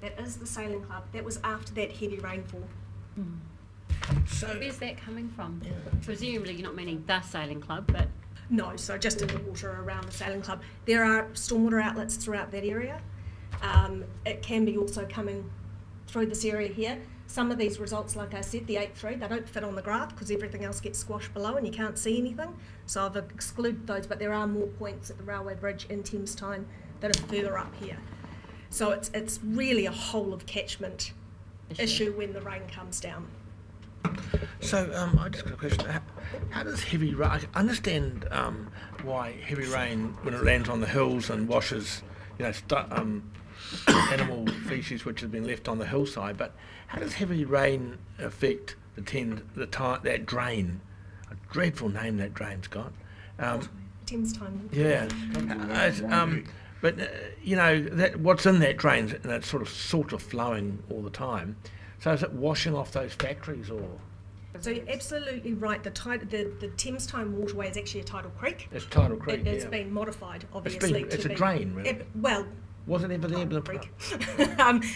That is the sailing club. That was after that heavy rainfall. So, Where's that coming from? Presumably you're not meaning the sailing club, but No, so just in the water around the sailing club. There are stormwater outlets throughout that area. It can be also coming through this area here. Some of these results, like I said, the 8.3, they don't fit on the graph because everything else gets squashed below and you can't see anything. So I've excluded those, but there are more points at the railway bridge in Thames Time that are further up here. So it's really a whole of catchment issue when the rain comes down. so I just got a question. How does heavy rain? I understand why heavy rain, when it lands on the hills and washes, animal feces which have been left on the hillside. But how does heavy rain affect that drain? A dreadful name that drain's got. Thames Time. Yeah. But what's in that drain, and it's sort of flowing all the time. So is it washing off those factories, or So you're absolutely right. The Thames Time waterway is actually a tidal creek. it's tidal creek? It's yeah. been modified, obviously. It's to a be, drain, really. Well, Was it ever there? tidal creek.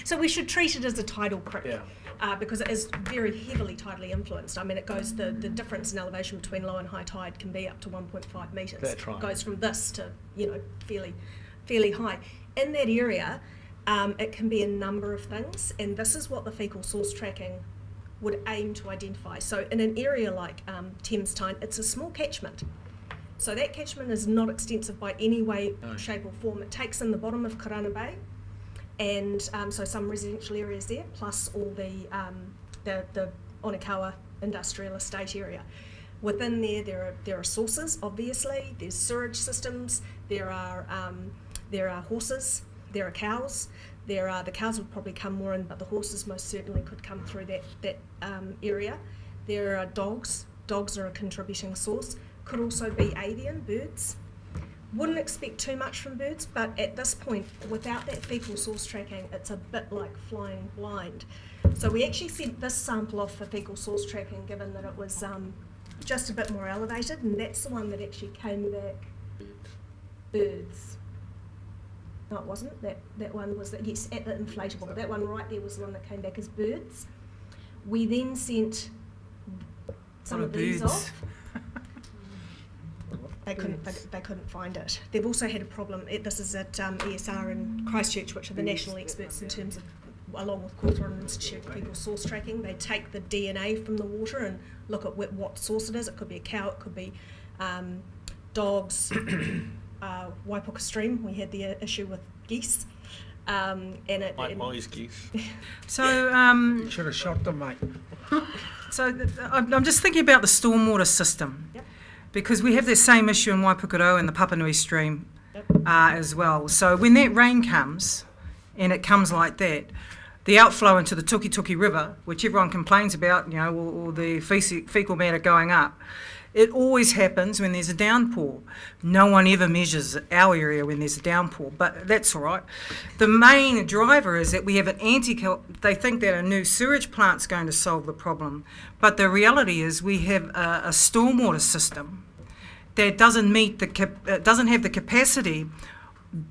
So we should treat it as a tidal creek. Yeah. Because it is very heavily tidally influenced. I mean, it goes the difference in elevation between low and high tide can be up to 1.5 metres. That's right. It goes from this to fairly high. In that area, it can be a number of things, and this is what the fecal source tracking would aim to identify. So in an area like Thames Time, it's a small catchment. So that catchment is not extensive by any way, shape or form. It takes in the bottom of Karana Bay, and so some residential areas there, plus all the Onikawa industrial estate area. Within there are sources, obviously. There's sewage systems. There are horses. There are cows. The cows would probably come more in, but the horses most certainly could come through that area. There are dogs. Dogs are a contributing source. Could also be avian, birds. Wouldn't expect too much from birds, but at this point, without that fecal source tracking, it's a bit like flying blind. So we actually sent this sample off for fecal source tracking, given that it was just a bit more elevated, and that's the one that actually came back. Birds. No, it wasn't. That one was, yes, at the inflatable. That one right there was the one that came back as birds. We then sent some What of are these birds? off. They couldn't find it. They've also had a problem. This is at ESR in Christchurch, which are the national experts in terms of, along with Cawthron Institute, fecal source tracking. They take the DNA from the water and look at what source it is. It could be a cow, it could be dogs, Waipuka stream. We had the issue with geese. Moise geese. So, Should have shot them, mate. I'm just thinking about the stormwater system. Yep. Because we have the same issue in Waipukaro and the Papanui stream Yep. as well. So when that rain comes, and it comes like that, the outflow into the Tukituki River, which everyone complains about, or the fecal matter going up, it always happens when there's a downpour. No one ever measures our area when there's a downpour, but that's all right. The main driver is that we have they think that a new sewage plant's going to solve the problem, but the reality is we have a stormwater system that doesn't have the capacity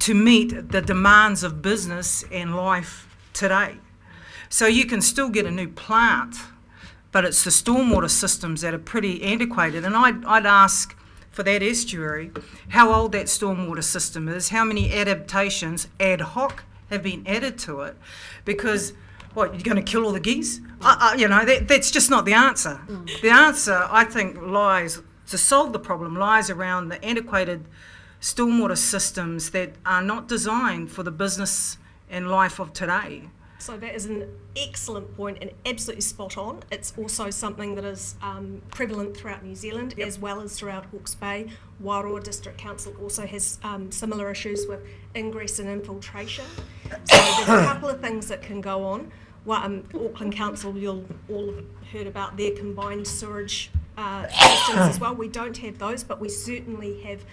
to meet the demands of business and life today. So you can still get a new plant, but it's the stormwater systems that are pretty antiquated. And I'd ask for that estuary how old that stormwater system is, how many adaptations ad hoc have been added to it, because you're going to kill all the geese? That's just not the answer. The answer, I think, to solve the problem lies around the antiquated stormwater systems that are not designed for the business and life of today. So that is an excellent point and absolutely spot on. It's also something that is prevalent throughout New Zealand as well as throughout Hawke's Bay. Wairoa District Council also has similar issues with ingress and infiltration. So there's a couple of things that can go on. Auckland Council, you'll all have heard about their combined sewerage systems as well. We don't have those, but we certainly have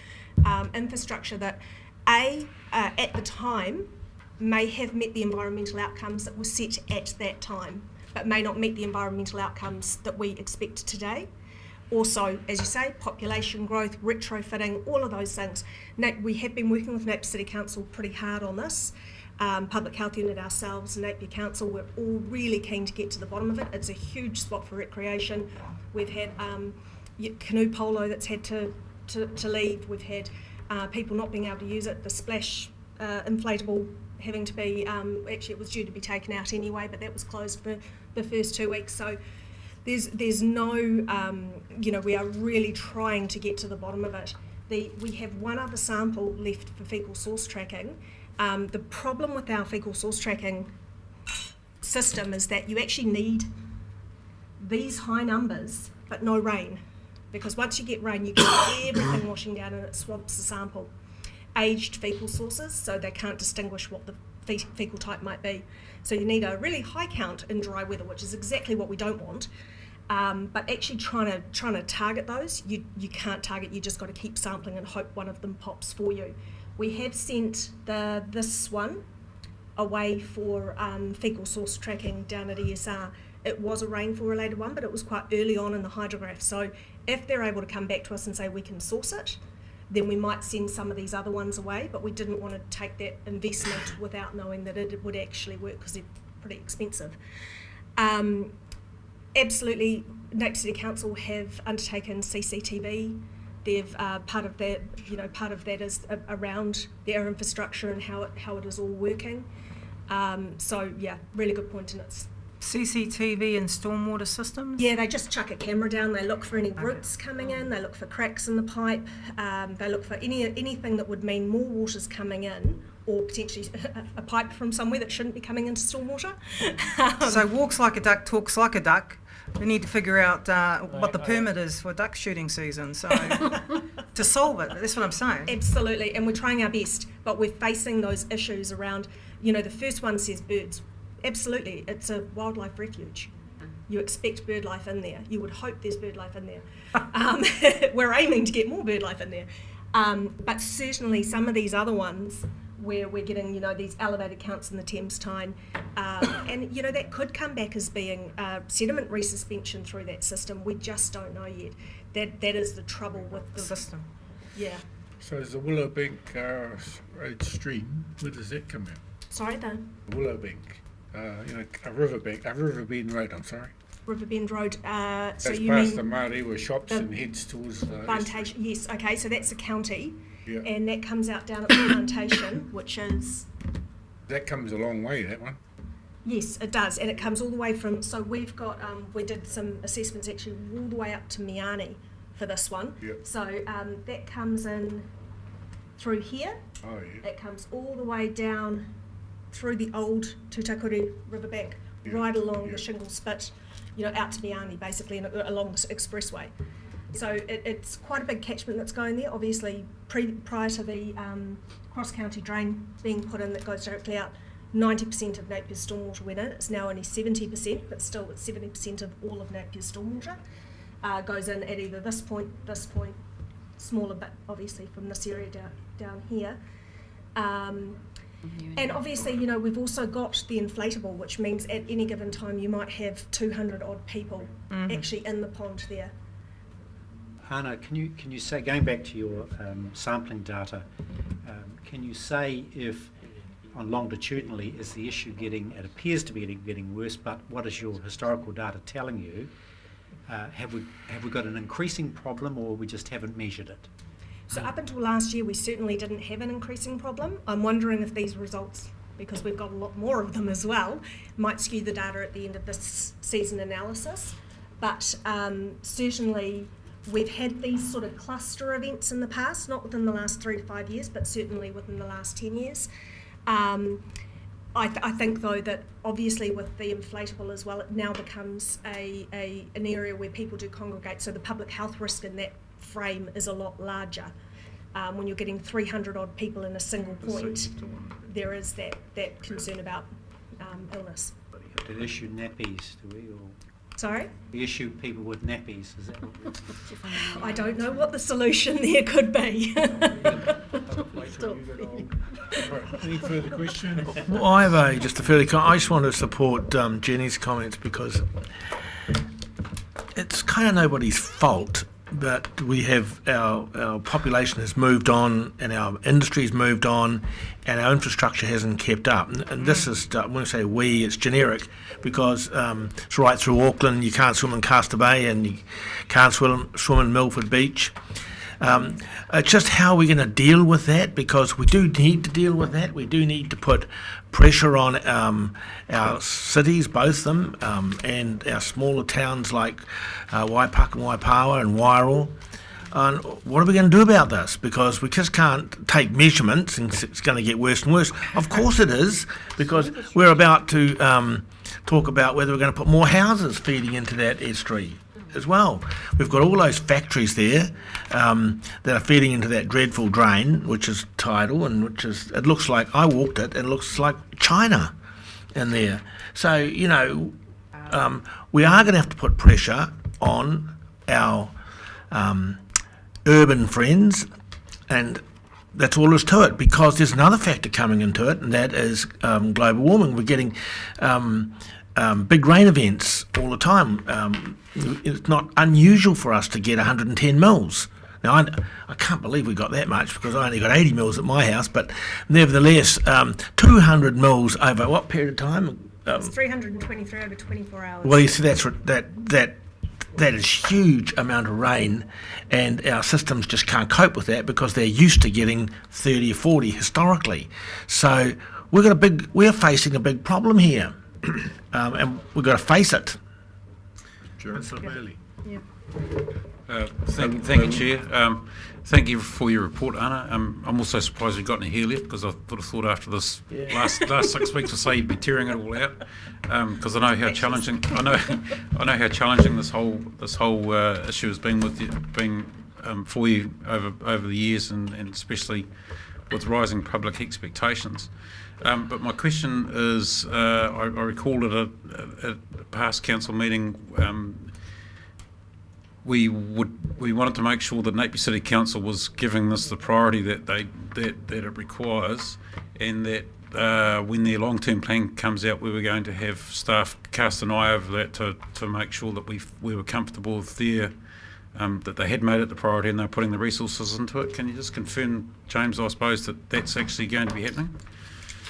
infrastructure that at the time may have met the environmental outcomes that were set at that time, but may not meet the environmental outcomes that we expect today. Also, as you say, population growth, retrofitting, all of those things. We have been working with Napier City Council pretty hard on this. Public Health Unit ourselves, Napier Council, we're all really keen to get to the bottom of it. It's a huge spot for recreation. We've had canoe polo that's had to leave. We've had people not being able to use it. The splash inflatable having to be, actually it was due to be taken out anyway, but that was closed for the first 2 weeks. So there's no, we are really trying to get to the bottom of it. We have one other sample left for fecal source tracking. The problem with our fecal source tracking system is that you actually need these high numbers, but no rain. Because once you get rain, you get everything washing down and it swamps the sample. Aged fecal sources, so they can't distinguish what the fecal type might be. So you need a really high count in dry weather, which is exactly what we don't want. But actually trying to target those, you can't target. You just got to keep sampling and hope one of them pops for you. We have sent this one away for fecal source tracking down at ESR. It was a rainfall related one, but it was quite early on in the hydrograph. So if they're able to come back to us and say we can source it, then we might send some of these other ones away, but we didn't want to take that investment without knowing that it would actually work because they're pretty expensive. Absolutely, Napier City Council have undertaken CCTV. They've part of that is around their infrastructure and how it is all working. So yeah, really good point, and it's CCTV and stormwater systems? Yeah, they just chuck a camera down, they look for any roots coming in, they look for cracks in the pipe, they look for anything that would mean more water's coming in, or potentially a pipe from somewhere that shouldn't be coming into stormwater. So walks like a duck, talks like a duck. We need to figure out what the permit is for duck shooting season, so to solve it, that's what I'm saying. Absolutely, and we're trying our best, but we're facing those issues around, the first one says birds. Absolutely, it's a wildlife refuge. You expect bird life in there. You would hope there's bird life in there. We're aiming to get more bird life in there. But certainly some of these other ones where we're getting, these elevated counts in the Thames Tyne, and, that could come back as being sediment resuspension through that system. We just don't know yet. That is the trouble with the system. Yeah. So is the Willowbank Road stream, where does that come out? Sorry, the Willowbank. A riverbend road, I'm sorry. Riverbend Road. So that's you past mean the Mārewa shops and heads towards the plantation. Yes, okay, so that's a county, yeah. And that comes out down at the plantation, which is. That comes a long way, that one. Yes, it does, and it comes all the way from. So we've got. We did some assessments actually all the way up to Miani for this one. Yeah. So that comes in through here. Oh yeah. It comes all the way down through the old Tutakuri riverbank, Yeah. right along Yeah. the shingle spit, out to Miani basically, and along this expressway. So it's quite a big catchment that's going there. Obviously, prior to the cross-county drain being put in that goes directly out, 90% of Napier's stormwater went in. It's now only 70%, but still it's 70% of all of Napier's stormwater goes in at either this point, smaller bit obviously from this area down here. And obviously, we've also got the inflatable, which means at any given time you might have 200 odd people actually in the pond there. Hannah, can you say, going back to your sampling data, can you say if on longitudinally is the issue it appears to be getting worse, but what is your historical data telling you? Have we got an increasing problem, or we just haven't measured it? So up until last year, we certainly didn't have an increasing problem. I'm wondering if these results, because we've got a lot more of them as well, might skew the data at the end of this season analysis. But certainly we've had these sort of cluster events in the past, not within the last 3 to 5 years, but certainly within the last 10 years. I think though that obviously with the inflatable as well, it now becomes an area where people do congregate. So the public health risk in that frame is a lot larger. When you're getting 300 odd people in a single point, there is that concern about illness. To issue nappies, do we? Or Sorry? we issue people with nappies, is that what we're I don't know what the solution there could be. Any further questions? Well, I have just a fairly. I just want to support Jenny's comments because it's kind of nobody's fault, but we have our population has moved on, and our industry's moved on, and our infrastructure hasn't kept up. And this is, when I say we, it's generic, because it's right through Auckland. You can't swim in Castor Bay, and you can't swim in Milford Beach. It's just how we're going to deal with that, because we do need to deal with that. We do need to put pressure on our cities, both of them, and our smaller towns like Waipawa and Waipawa and Wairoa. And what are we going to do about this? Because we just can't take measurements and it's going to get worse and worse. Of course it is, because we're about to talk about whether we're going to put more houses feeding into that estuary as well. We've got all those factories there that are feeding into that dreadful drain, which is tidal, and which is, it looks like, I walked it, and it looks like China in there. So, you know, we are going to have to put pressure on our urban friends, and that's all there is to it, because there's another factor coming into it, and that is global warming. We're getting big rain events all the time. It's not unusual for us to get 110 mils. Now, I can't believe we got that much, because I only got 80 mils at my house, but nevertheless, 200 mils over what period of time? It's 323 over 24 hours. Well, you see, that is huge amount of rain, and our systems just can't cope with that, because they're used to getting 30 or 40 historically. So we're facing a big problem here, and we've got to face it. Councillor Bailey. Thank you, Chair. Thank you for your report, Anna. I'm also surprised you've gotten here yet, because I would have thought after this last 6 weeks or so you'd be tearing it all out, because I know how challenging how challenging this whole issue has been for you over the years, and especially with rising public expectations. But my question is, I recall at a past council meeting, we wanted to make sure that Napier City Council was giving this the priority that it requires, and that when their long-term plan comes out, we were going to have staff cast an eye over that to make sure that we were comfortable with that they had made it the priority and they're putting the resources into it. Can you just confirm, James, I suppose, that that's actually going to be happening?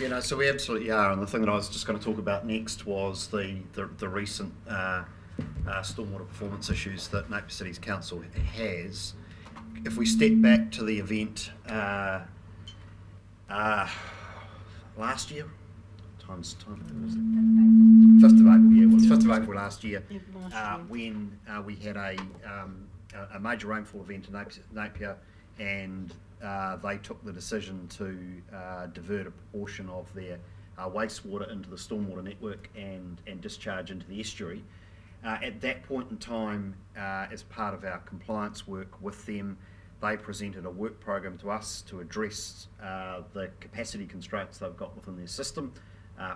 Yeah, no, so we absolutely are, and the thing that I was just going to talk about next was the recent stormwater performance issues that Napier City's Council has. If we step back to the event last year, time 5th of April, yeah, it was 5th of April last year, when we had a major rainfall event in Napier, and they took the decision to divert a proportion of their wastewater into the stormwater network and discharge into the estuary. At that point in time, as part of our compliance work with them, they presented a work program to us to address the capacity constraints they've got within their system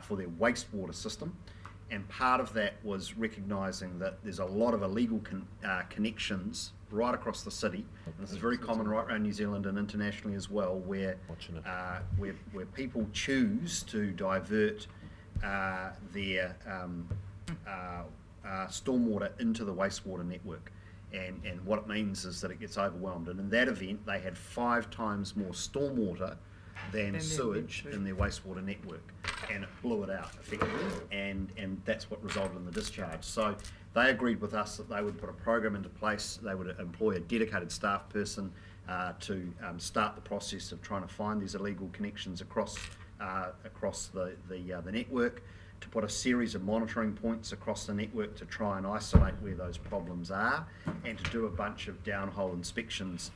for their wastewater system. And part of that was recognising that there's a lot of illegal connections right across the city. And this is very common right around New Zealand and internationally as well, where people choose to divert their stormwater into the wastewater network. And what it means is that it gets overwhelmed. And in that event, they had 5 times more stormwater than sewage in their wastewater network, and it blew it out effectively, and that's what resulted in the discharge. So they agreed with us that they would put a program into place. They would employ a dedicated staff person to start the process of trying to find these illegal connections across the network, to put a series of monitoring points across the network to try and isolate where those problems are, and to do a bunch of downhole inspections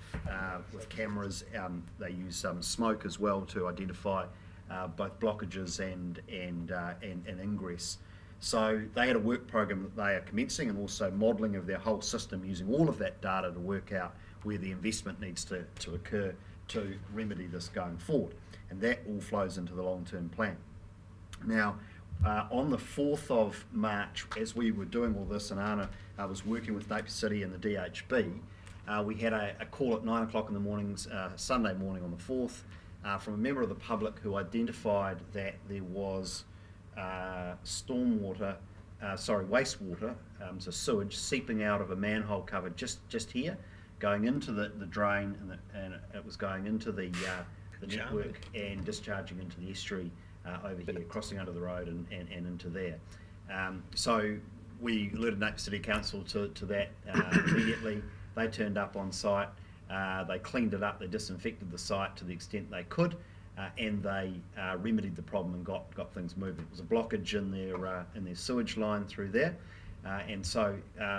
with cameras. They use smoke as well to identify both blockages and ingress. So they had a work program that they are commencing, and also modelling of their whole system using all of that data to work out where the investment needs to occur to remedy this going forward. And that all flows into the long-term plan. Now, on the 4th of March, as we were doing all this, and Anna was working with Napier City and the DHB, we had a call at 9 o'clock in the mornings, Sunday morning on the 4th, from a member of the public who identified that there was stormwater wastewater, so sewage, seeping out of a manhole cover just here, going into the drain, and it was going into the network and discharging into the estuary over here, crossing under the road and into there. So we alerted Napier City Council to that immediately. They turned up on site, they cleaned it up, they disinfected the site to the extent they could, and they remedied the problem and got things moving. It was a blockage in their sewage line through there, and so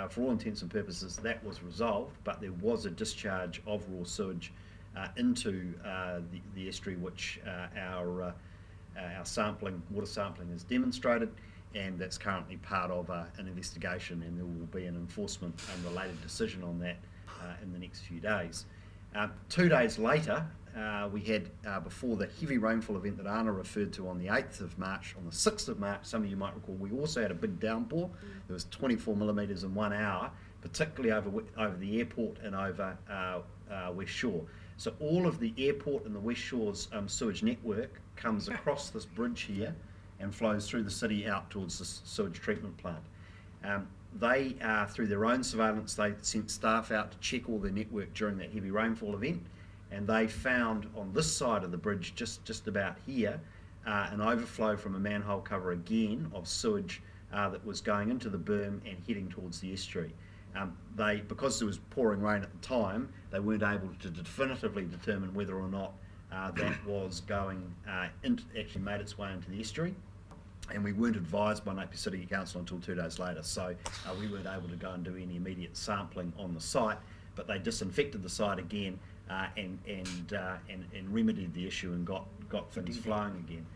for all intents and purposes that was resolved, but there was a discharge of raw sewage into the estuary, which our water sampling has demonstrated, and that's currently part of an investigation, and there will be an enforcement and related decision on that in the next few days. 2 days later, we had, before the heavy rainfall event that Anna referred to on the 8th of March, on the 6th of March, some of you might recall, we also had a big downpour. There was 24 millimetres in 1 hour, particularly over the airport and over West Shore. So all of the airport and the West Shore's sewage network comes across this bridge here and flows through the city out towards the sewage treatment plant. They, through their own surveillance, they sent staff out to check all their network during that heavy rainfall event, and they found on this side of the bridge, just about here, an overflow from a manhole cover again of sewage that was going into the berm and heading towards the estuary. Because there was pouring rain at the time, they weren't able to definitively determine whether or not that was going actually made its way into the estuary. And we weren't advised by Napier City Council until 2 days later, so we weren't able to go and do any immediate sampling on the site. But they disinfected the site again and remedied the issue and got things flowing again.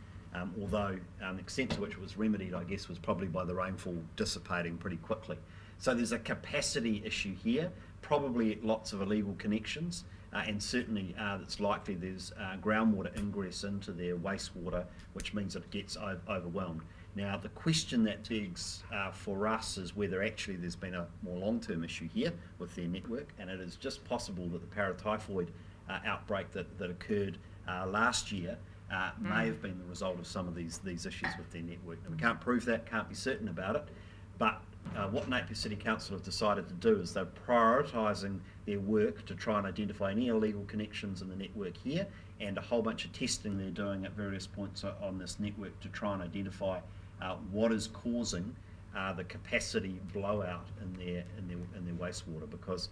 Although the extent to which it was remedied, I guess, was probably by the rainfall dissipating pretty quickly. So there's a capacity issue here, probably lots of illegal connections, and certainly it's likely there's groundwater ingress into their wastewater, which means that it gets overwhelmed. Now, the question that begs for us is whether actually there's been a more long-term issue here with their network, and it is just possible that the paratyphoid outbreak that occurred last year may have been the result of some of these issues with their network. And we can't prove that, can't be certain about it, but what Napier City Council have decided to do is they're prioritising their work to try and identify any illegal connections in the network here, and a whole bunch of testing they're doing at various points on this network to try and identify what is causing the capacity blowout in their wastewater, because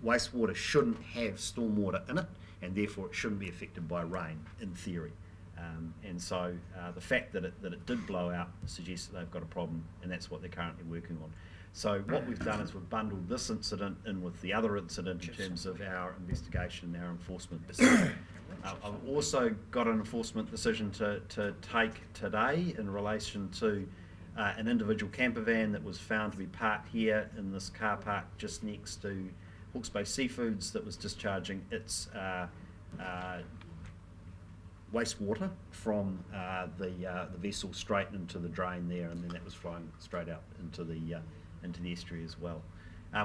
wastewater shouldn't have stormwater in it, and therefore it shouldn't be affected by rain in theory. And so the fact that it did blow out suggests that they've got a problem, and that's what they're currently working on. So what we've done is we've bundled this incident in with the other incident in terms of our investigation and our enforcement decision. I've also got an enforcement decision to take today in relation to an individual camper van that was found to be parked here in this car park just next to Hawke's Bay Seafoods, that was discharging its wastewater from the vessel straight into the drain there, and then that was flowing straight out into the estuary as well.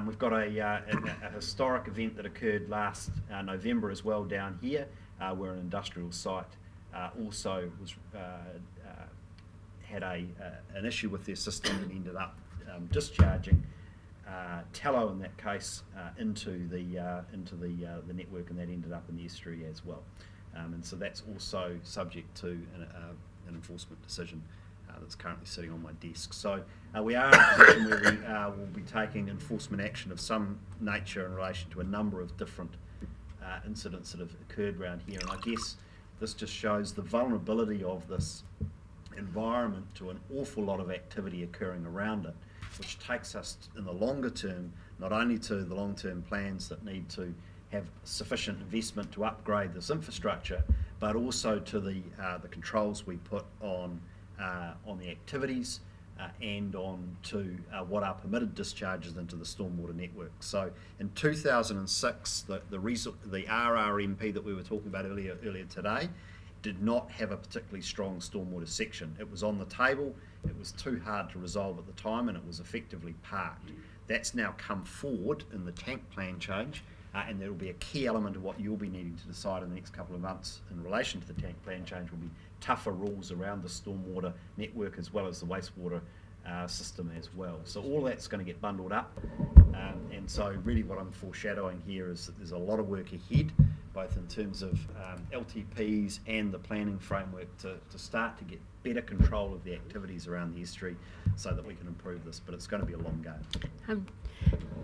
We've got a historic event that occurred last November as well down here, where an industrial site also was had an issue with their system and ended up discharging tallow in that case into the network, and that ended up in the estuary as well. And so that's also subject to an enforcement decision that's currently sitting on my desk. So we are in a position where we will be taking enforcement action of some nature in relation to a number of different incidents that have occurred around here. And I guess this just shows the vulnerability of this environment to an awful lot of activity occurring around it, which takes us in the longer term, not only to the long-term plans that need to have sufficient investment to upgrade this infrastructure, but also to the controls we put on the activities and on to what are permitted discharges into the stormwater network. So in 2006, the RRMP that we were talking about earlier today did not have a particularly strong stormwater section. It was on the table, it was too hard to resolve at the time, and it was effectively parked. That's now come forward in the tank plan change, and there will be a key element of what you'll be needing to decide in the next couple of months in relation to the tank plan change will be tougher rules around the stormwater network as well as the wastewater system as well. So all that's going to get bundled up, and so really what I'm foreshadowing here is that there's a lot of work ahead, both in terms of LTPs and the planning framework to start to get better control of the activities around the estuary so that we can improve this, but it's going to be a long game.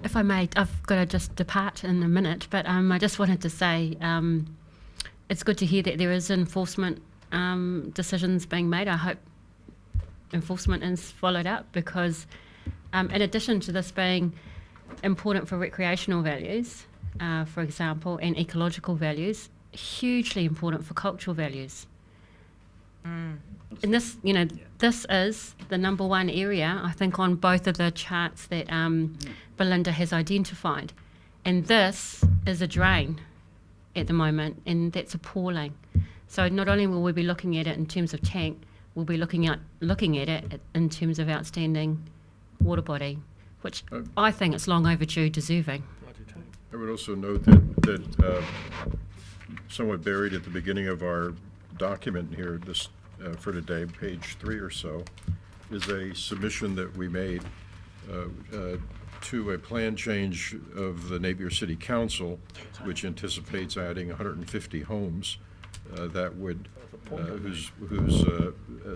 If I may, I've got to just depart in a minute, but I just wanted to say it's good to hear that there is enforcement decisions being made. I hope enforcement is followed up, because in addition to this being important for recreational values, for example, and ecological values, hugely important for cultural values. And this, this is the number one area, I think, on both of the charts that Belinda has identified. And this is a drain at the moment, and that's appalling. So not only will we be looking at it in terms of tank, we'll be looking at it in terms of outstanding water body, which I think it's long overdue deserving. I would also note that somewhat buried at the beginning of our document here this for today, page 3 or so, is a submission that we made to a plan change of the Napier City Council, which anticipates adding 150 homes that would whose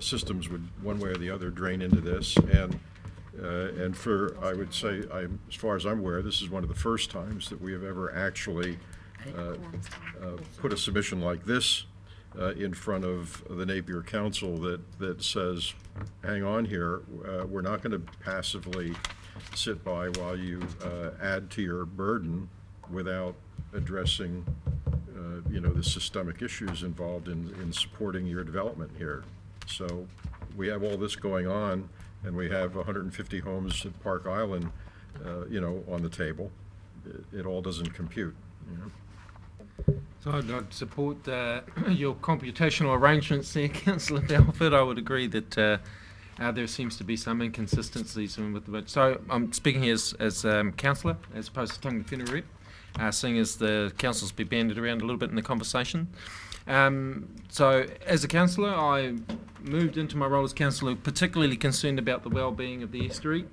systems would one way or the other drain into this, and for, I would say, as far as I'm aware, this is one of the first times that we have ever actually put a submission like this in front of the Napier Council that says, hang on here, we're not going to passively sit by while you add to your burden without addressing the systemic issues involved in supporting your development here. So we have all this going on, and we have 150 homes at Park Island, on the table. It all doesn't compute. So I'd support your computational arrangements there, Councillor Balfour. I would agree that there seems to be some inconsistencies with the budget. So I'm speaking here as councillor, as opposed to Tangata Whenua rep, seeing as the council's been banded around a little bit in the conversation. So as a councillor, I moved into my role as councillor particularly concerned about the well-being of the estuary,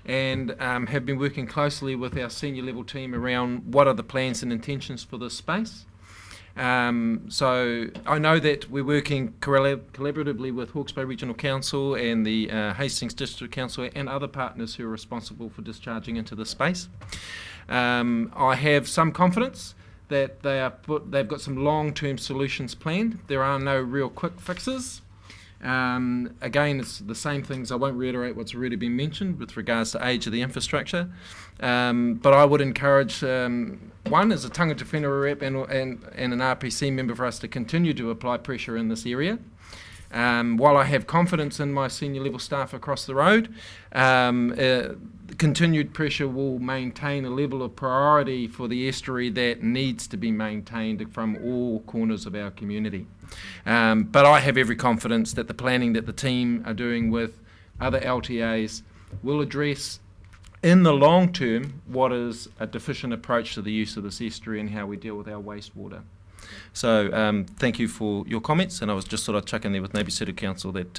and have been working closely with our senior level team around what are the plans and intentions for this space. So I know that we're working collaboratively with Hawke's Bay Regional Council and the Hastings District Council and other partners who are responsible for discharging into the space. I have some confidence that they've got some long-term solutions planned. There are no real quick fixes. Again, it's the same things. I won't reiterate what's already been mentioned with regards to age of the infrastructure. But I would encourage, one, as a Tangata Whenua rep and an RPC member, for us to continue to apply pressure in this area. While I have confidence in my senior level staff across the road, continued pressure will maintain a level of priority for the estuary that needs to be maintained from all corners of our community. But I have every confidence that the planning that the team are doing with other LTAs will address in the long term what is a deficient approach to the use of this estuary and how we deal with our wastewater. So thank you for your comments, and I was just sort of chucking there with Napier City Council that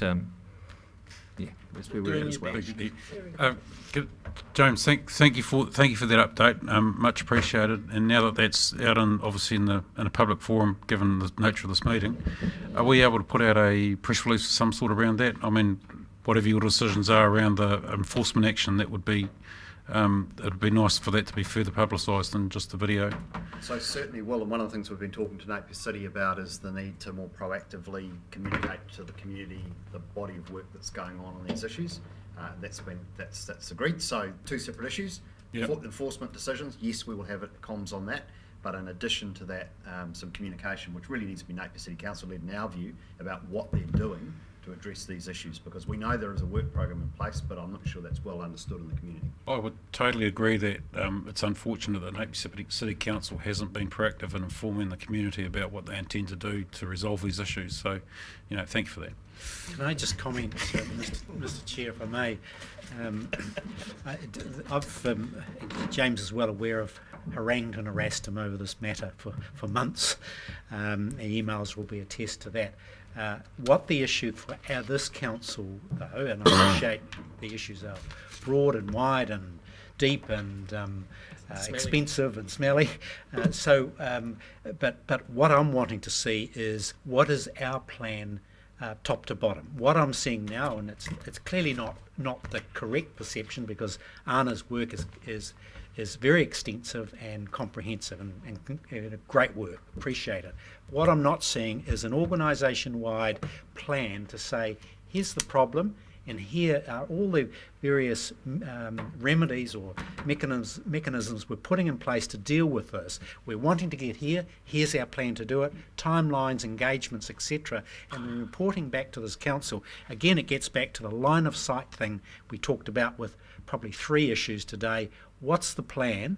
that's where we're at as well. James, thank you for that update. Much appreciated. And now that that's out obviously in a public forum, given the nature of this meeting, are we able to put out a press release of some sort around that? I mean, whatever your decisions are around the enforcement action, that would be. It'd be nice for that to be further publicised than just the video. So certainly will, and one of the things we've been talking to Napier City about is the need to more proactively communicate to the community the body of work that's going on these issues. That's agreed. So two separate issues. Yep. Enforcement decisions, yes, we will have comms on that, but in addition to that, some communication, which really needs to be Napier City Council led in our view, about what they're doing to address these issues, because we know there is a work program in place, but I'm not sure that's well understood in the community. I would totally agree that it's unfortunate that Napier City Council hasn't been proactive in informing the community about what they intend to do to resolve these issues. So, thank you for that. Can I just comment, Mr. Chair, if I may? James is well aware of harangued and harassed him over this matter for months. Emails will be a test to that. What the issue for this council, though, and I appreciate the issues are broad and wide and deep and expensive and smelly. But what I'm wanting to see is what is our plan top to bottom. What I'm seeing now, and it's clearly not the correct perception, because Anna's work is very extensive and comprehensive and great work. Appreciate it. What I'm not seeing is an organisation-wide plan to say, here's the problem, and here are all the various remedies or mechanisms we're putting in place to deal with this. We're wanting to get here, here's our plan to do it, timelines, engagements, etc. And we're reporting back to this council. Again, it gets back to the line of sight thing we talked about with probably 3 issues today. What's the plan?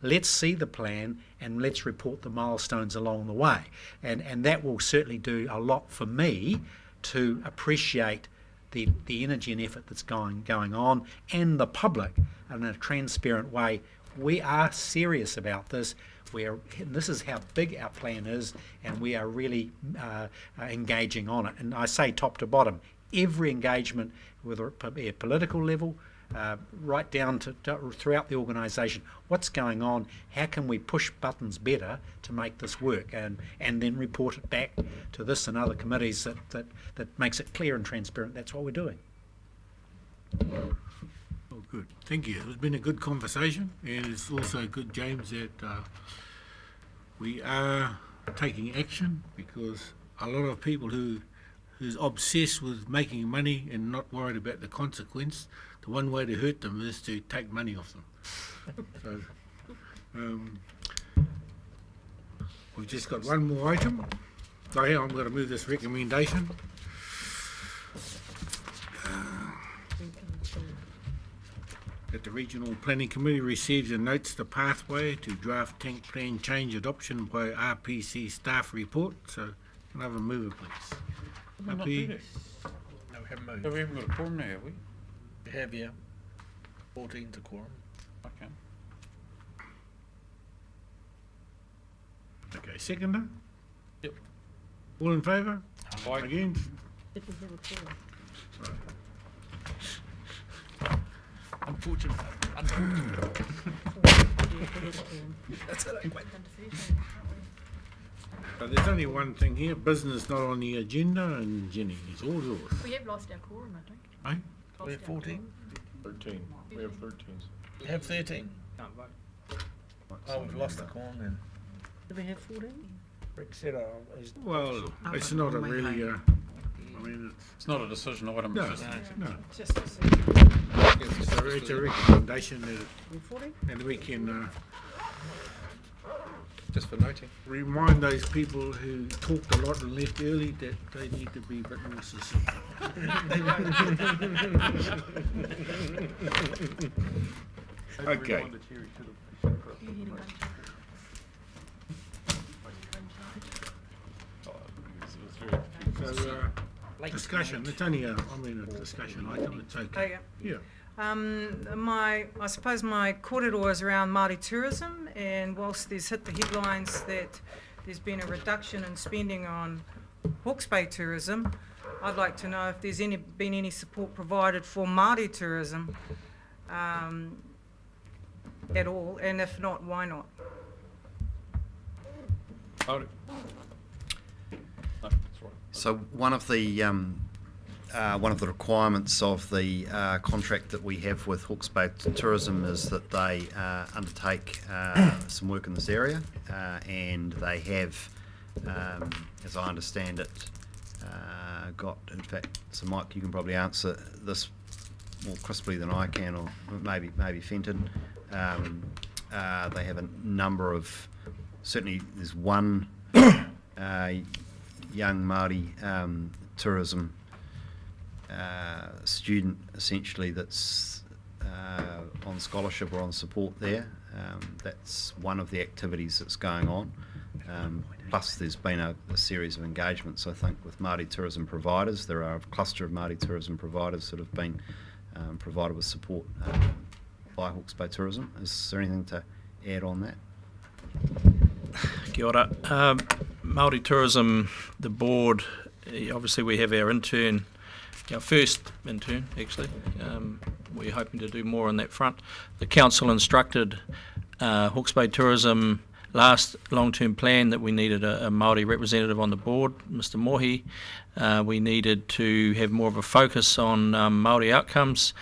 Let's see the plan and let's report the milestones along the way. And that will certainly do a lot for me to appreciate the energy and effort that's going on, and the public in a transparent way. We are serious about this. This is how big our plan is, and we are really engaging on it. And I say top to bottom, every engagement, whether it be at political level, right down to throughout the organisation, what's going on, how can we push buttons better to make this work, and then report it back to this and other committees that makes it clear and transparent. That's what we're doing. Oh, good. Thank you. It's been a good conversation, and it's also good, James, that we are taking action, because a lot of people who's obsessed with making money and not worried about the consequence, the one way to hurt them is to take money off them. So, we've just got one more item. So yeah, I'm going to move this recommendation. That the Regional Planning Committee receives and notes the pathway to draft tank plan change adoption by RPC staff report. So, another mover, please. Not do this. No, we haven't moved. No, we haven't got a quorum now, have we? We have, yeah. 14's a quorum. Okay. Okay, seconder? Yep. All in favour? Aye. Against? Unfortunate. That's it. So there's only one thing here, business not on the agenda, and Jenny, it's all yours. We have lost our quorum, I think. Eh? We have 14. 13. We have 13. We have 13. Oh, we've lost the quorum then. Do we have 14? Rick said, Well, it's not a really, I mean, It's not a decision item. no, It's just, no. Just to see. It's a recommendation and we can Just for noting. remind those people who talked a lot and left early that they need to be a bit more succinct. Okay. So, discussion, it's only a discussion item, it's Oh, okay. yeah. Yeah. I suppose my kōrero is around Māori tourism, and whilst there's hit the headlines that there's been a reduction in spending on Hawke's Bay tourism, I'd like to know if there's been any support provided for Māori tourism at all, and if not, why not? oh, no, that's right. So one of the requirements of the contract that we have with Hawke's Bay Tourism is that they undertake some work in this area, and they have, as I understand it, got, in fact, so Mike, you can probably answer this more crisply than I can, or maybe Fenton. They have a number of, certainly there's one young Māori tourism student essentially that's on scholarship or on support there. That's one of the activities that's going on. Plus there's been a series of engagements, I think, with Māori tourism providers. There are a cluster of Māori tourism providers that have been provided with support by Hawke's Bay Tourism. Is there anything to add on that? Kia ora. Māori Tourism, the board obviously we have our intern, our first intern actually. We're hoping to do more on that front. The council instructed Hawke's Bay Tourism last long-term plan that we needed a Māori representative on the board, Mr. Mohi. We needed to have more of a focus on Māori outcomes,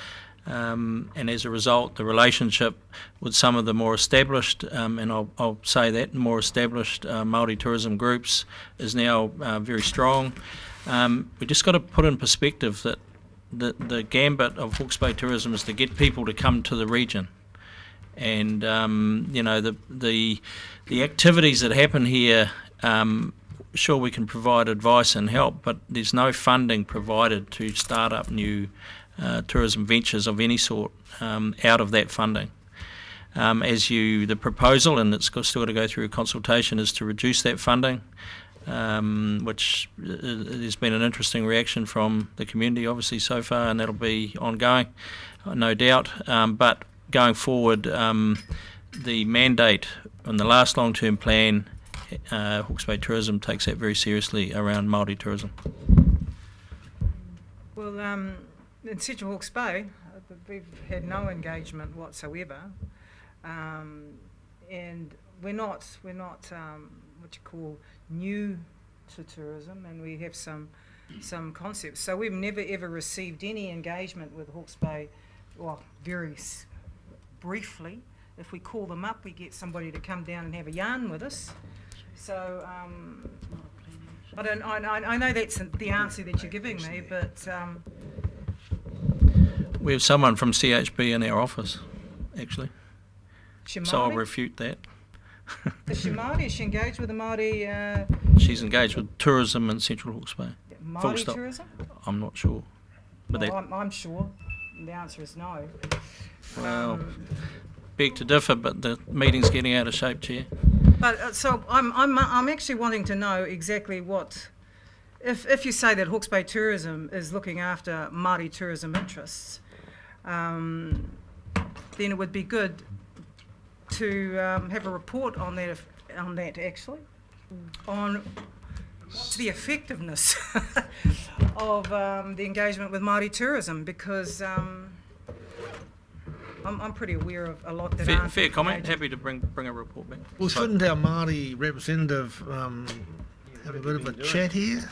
and as a result, the relationship with some of the more established, and I'll say that, more established Māori tourism groups is now very strong. We just got to put in perspective that the gambit of Hawke's Bay Tourism is to get people to come to the region. And you know, the activities that happen here, sure we can provide advice and help, but there's no funding provided to start up new tourism ventures of any sort out of that funding. The proposal, and it's still got to go through a consultation, is to reduce that funding, which there's been an interesting reaction from the community obviously so far, and that'll be ongoing, no doubt. But going forward, the mandate on the last long-term plan, Hawke's Bay Tourism takes that very seriously around Māori tourism. Well, in Central Hawke's Bay, we've had no engagement whatsoever, and we're not what you call new to tourism, and we have some concepts. So we've never ever received any engagement with Hawke's Bay. Well, very briefly, if we call them up, we get somebody to come down and have a yarn with us. So I know that's the answer that you're giving me, but we have someone from CHB in our office, actually. she So I'll Māori? refute that. Is she Māori? Is she engaged with the Māori? She's engaged with tourism in Central Hawke's Bay. Full Māori stop. tourism? I'm not sure. But Well, I'm sure. The answer is no. well, beg to differ, but the meeting's getting out of shape, Chair. But so I'm actually wanting to know exactly what, if you say that Hawke's Bay Tourism is looking after Māori tourism interests, then it would be good to have a report on that actually, on what's the effectiveness of the engagement with Māori tourism, because I'm pretty aware of a lot that aren't Fair comment. engaged. Happy to bring a report back. Well, shouldn't our Māori representative have a bit of a chat here?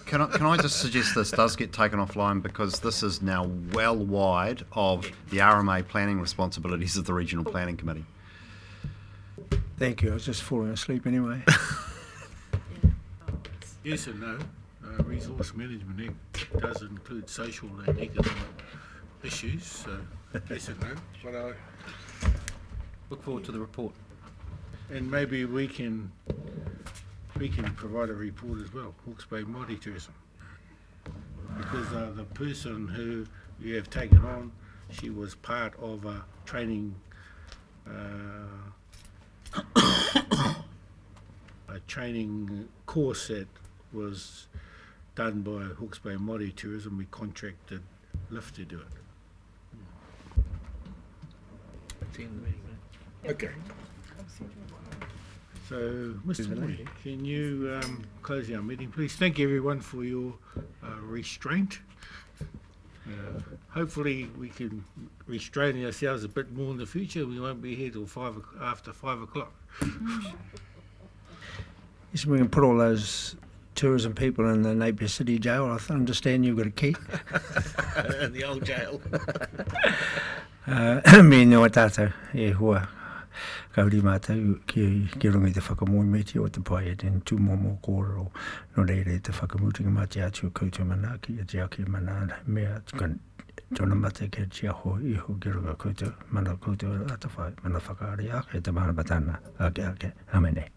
Can I just suggest this does get taken offline, because this is now well wide of the RMA planning responsibilities of the Regional Planning Committee. Thank you. I was just falling asleep anyway. Yes and no. Resource Management Act does include social and economic issues, so yes and no. But Look forward to the report. and maybe we can provide a report as well, Hawke's Bay Māori Tourism. Because the person who you have taken on, she was part of a training course that was done by Hawke's Bay Māori Tourism. We contracted Lift to do it. Okay. So, Mr. Moy, can you close our meeting, please? Thank you, everyone, for your restraint. Hopefully, we can restrain ourselves a bit more in the future. We won't be here till after 5 o'clock. Yes, we can put all those tourism people in the Napier City jail. I understand you've got a key. In the old jail. Me no tātou e hua. Kauri mātou ki rungi te whakamoemeti o te pai e ten tū momo kōrero no reire te whakamutinga mati atu koutou mana ki a te aki mana mea tōna mate ke tia ho iho ki runga koutou mana koutou atawhai mana whakaari ake te mana batana ake amene.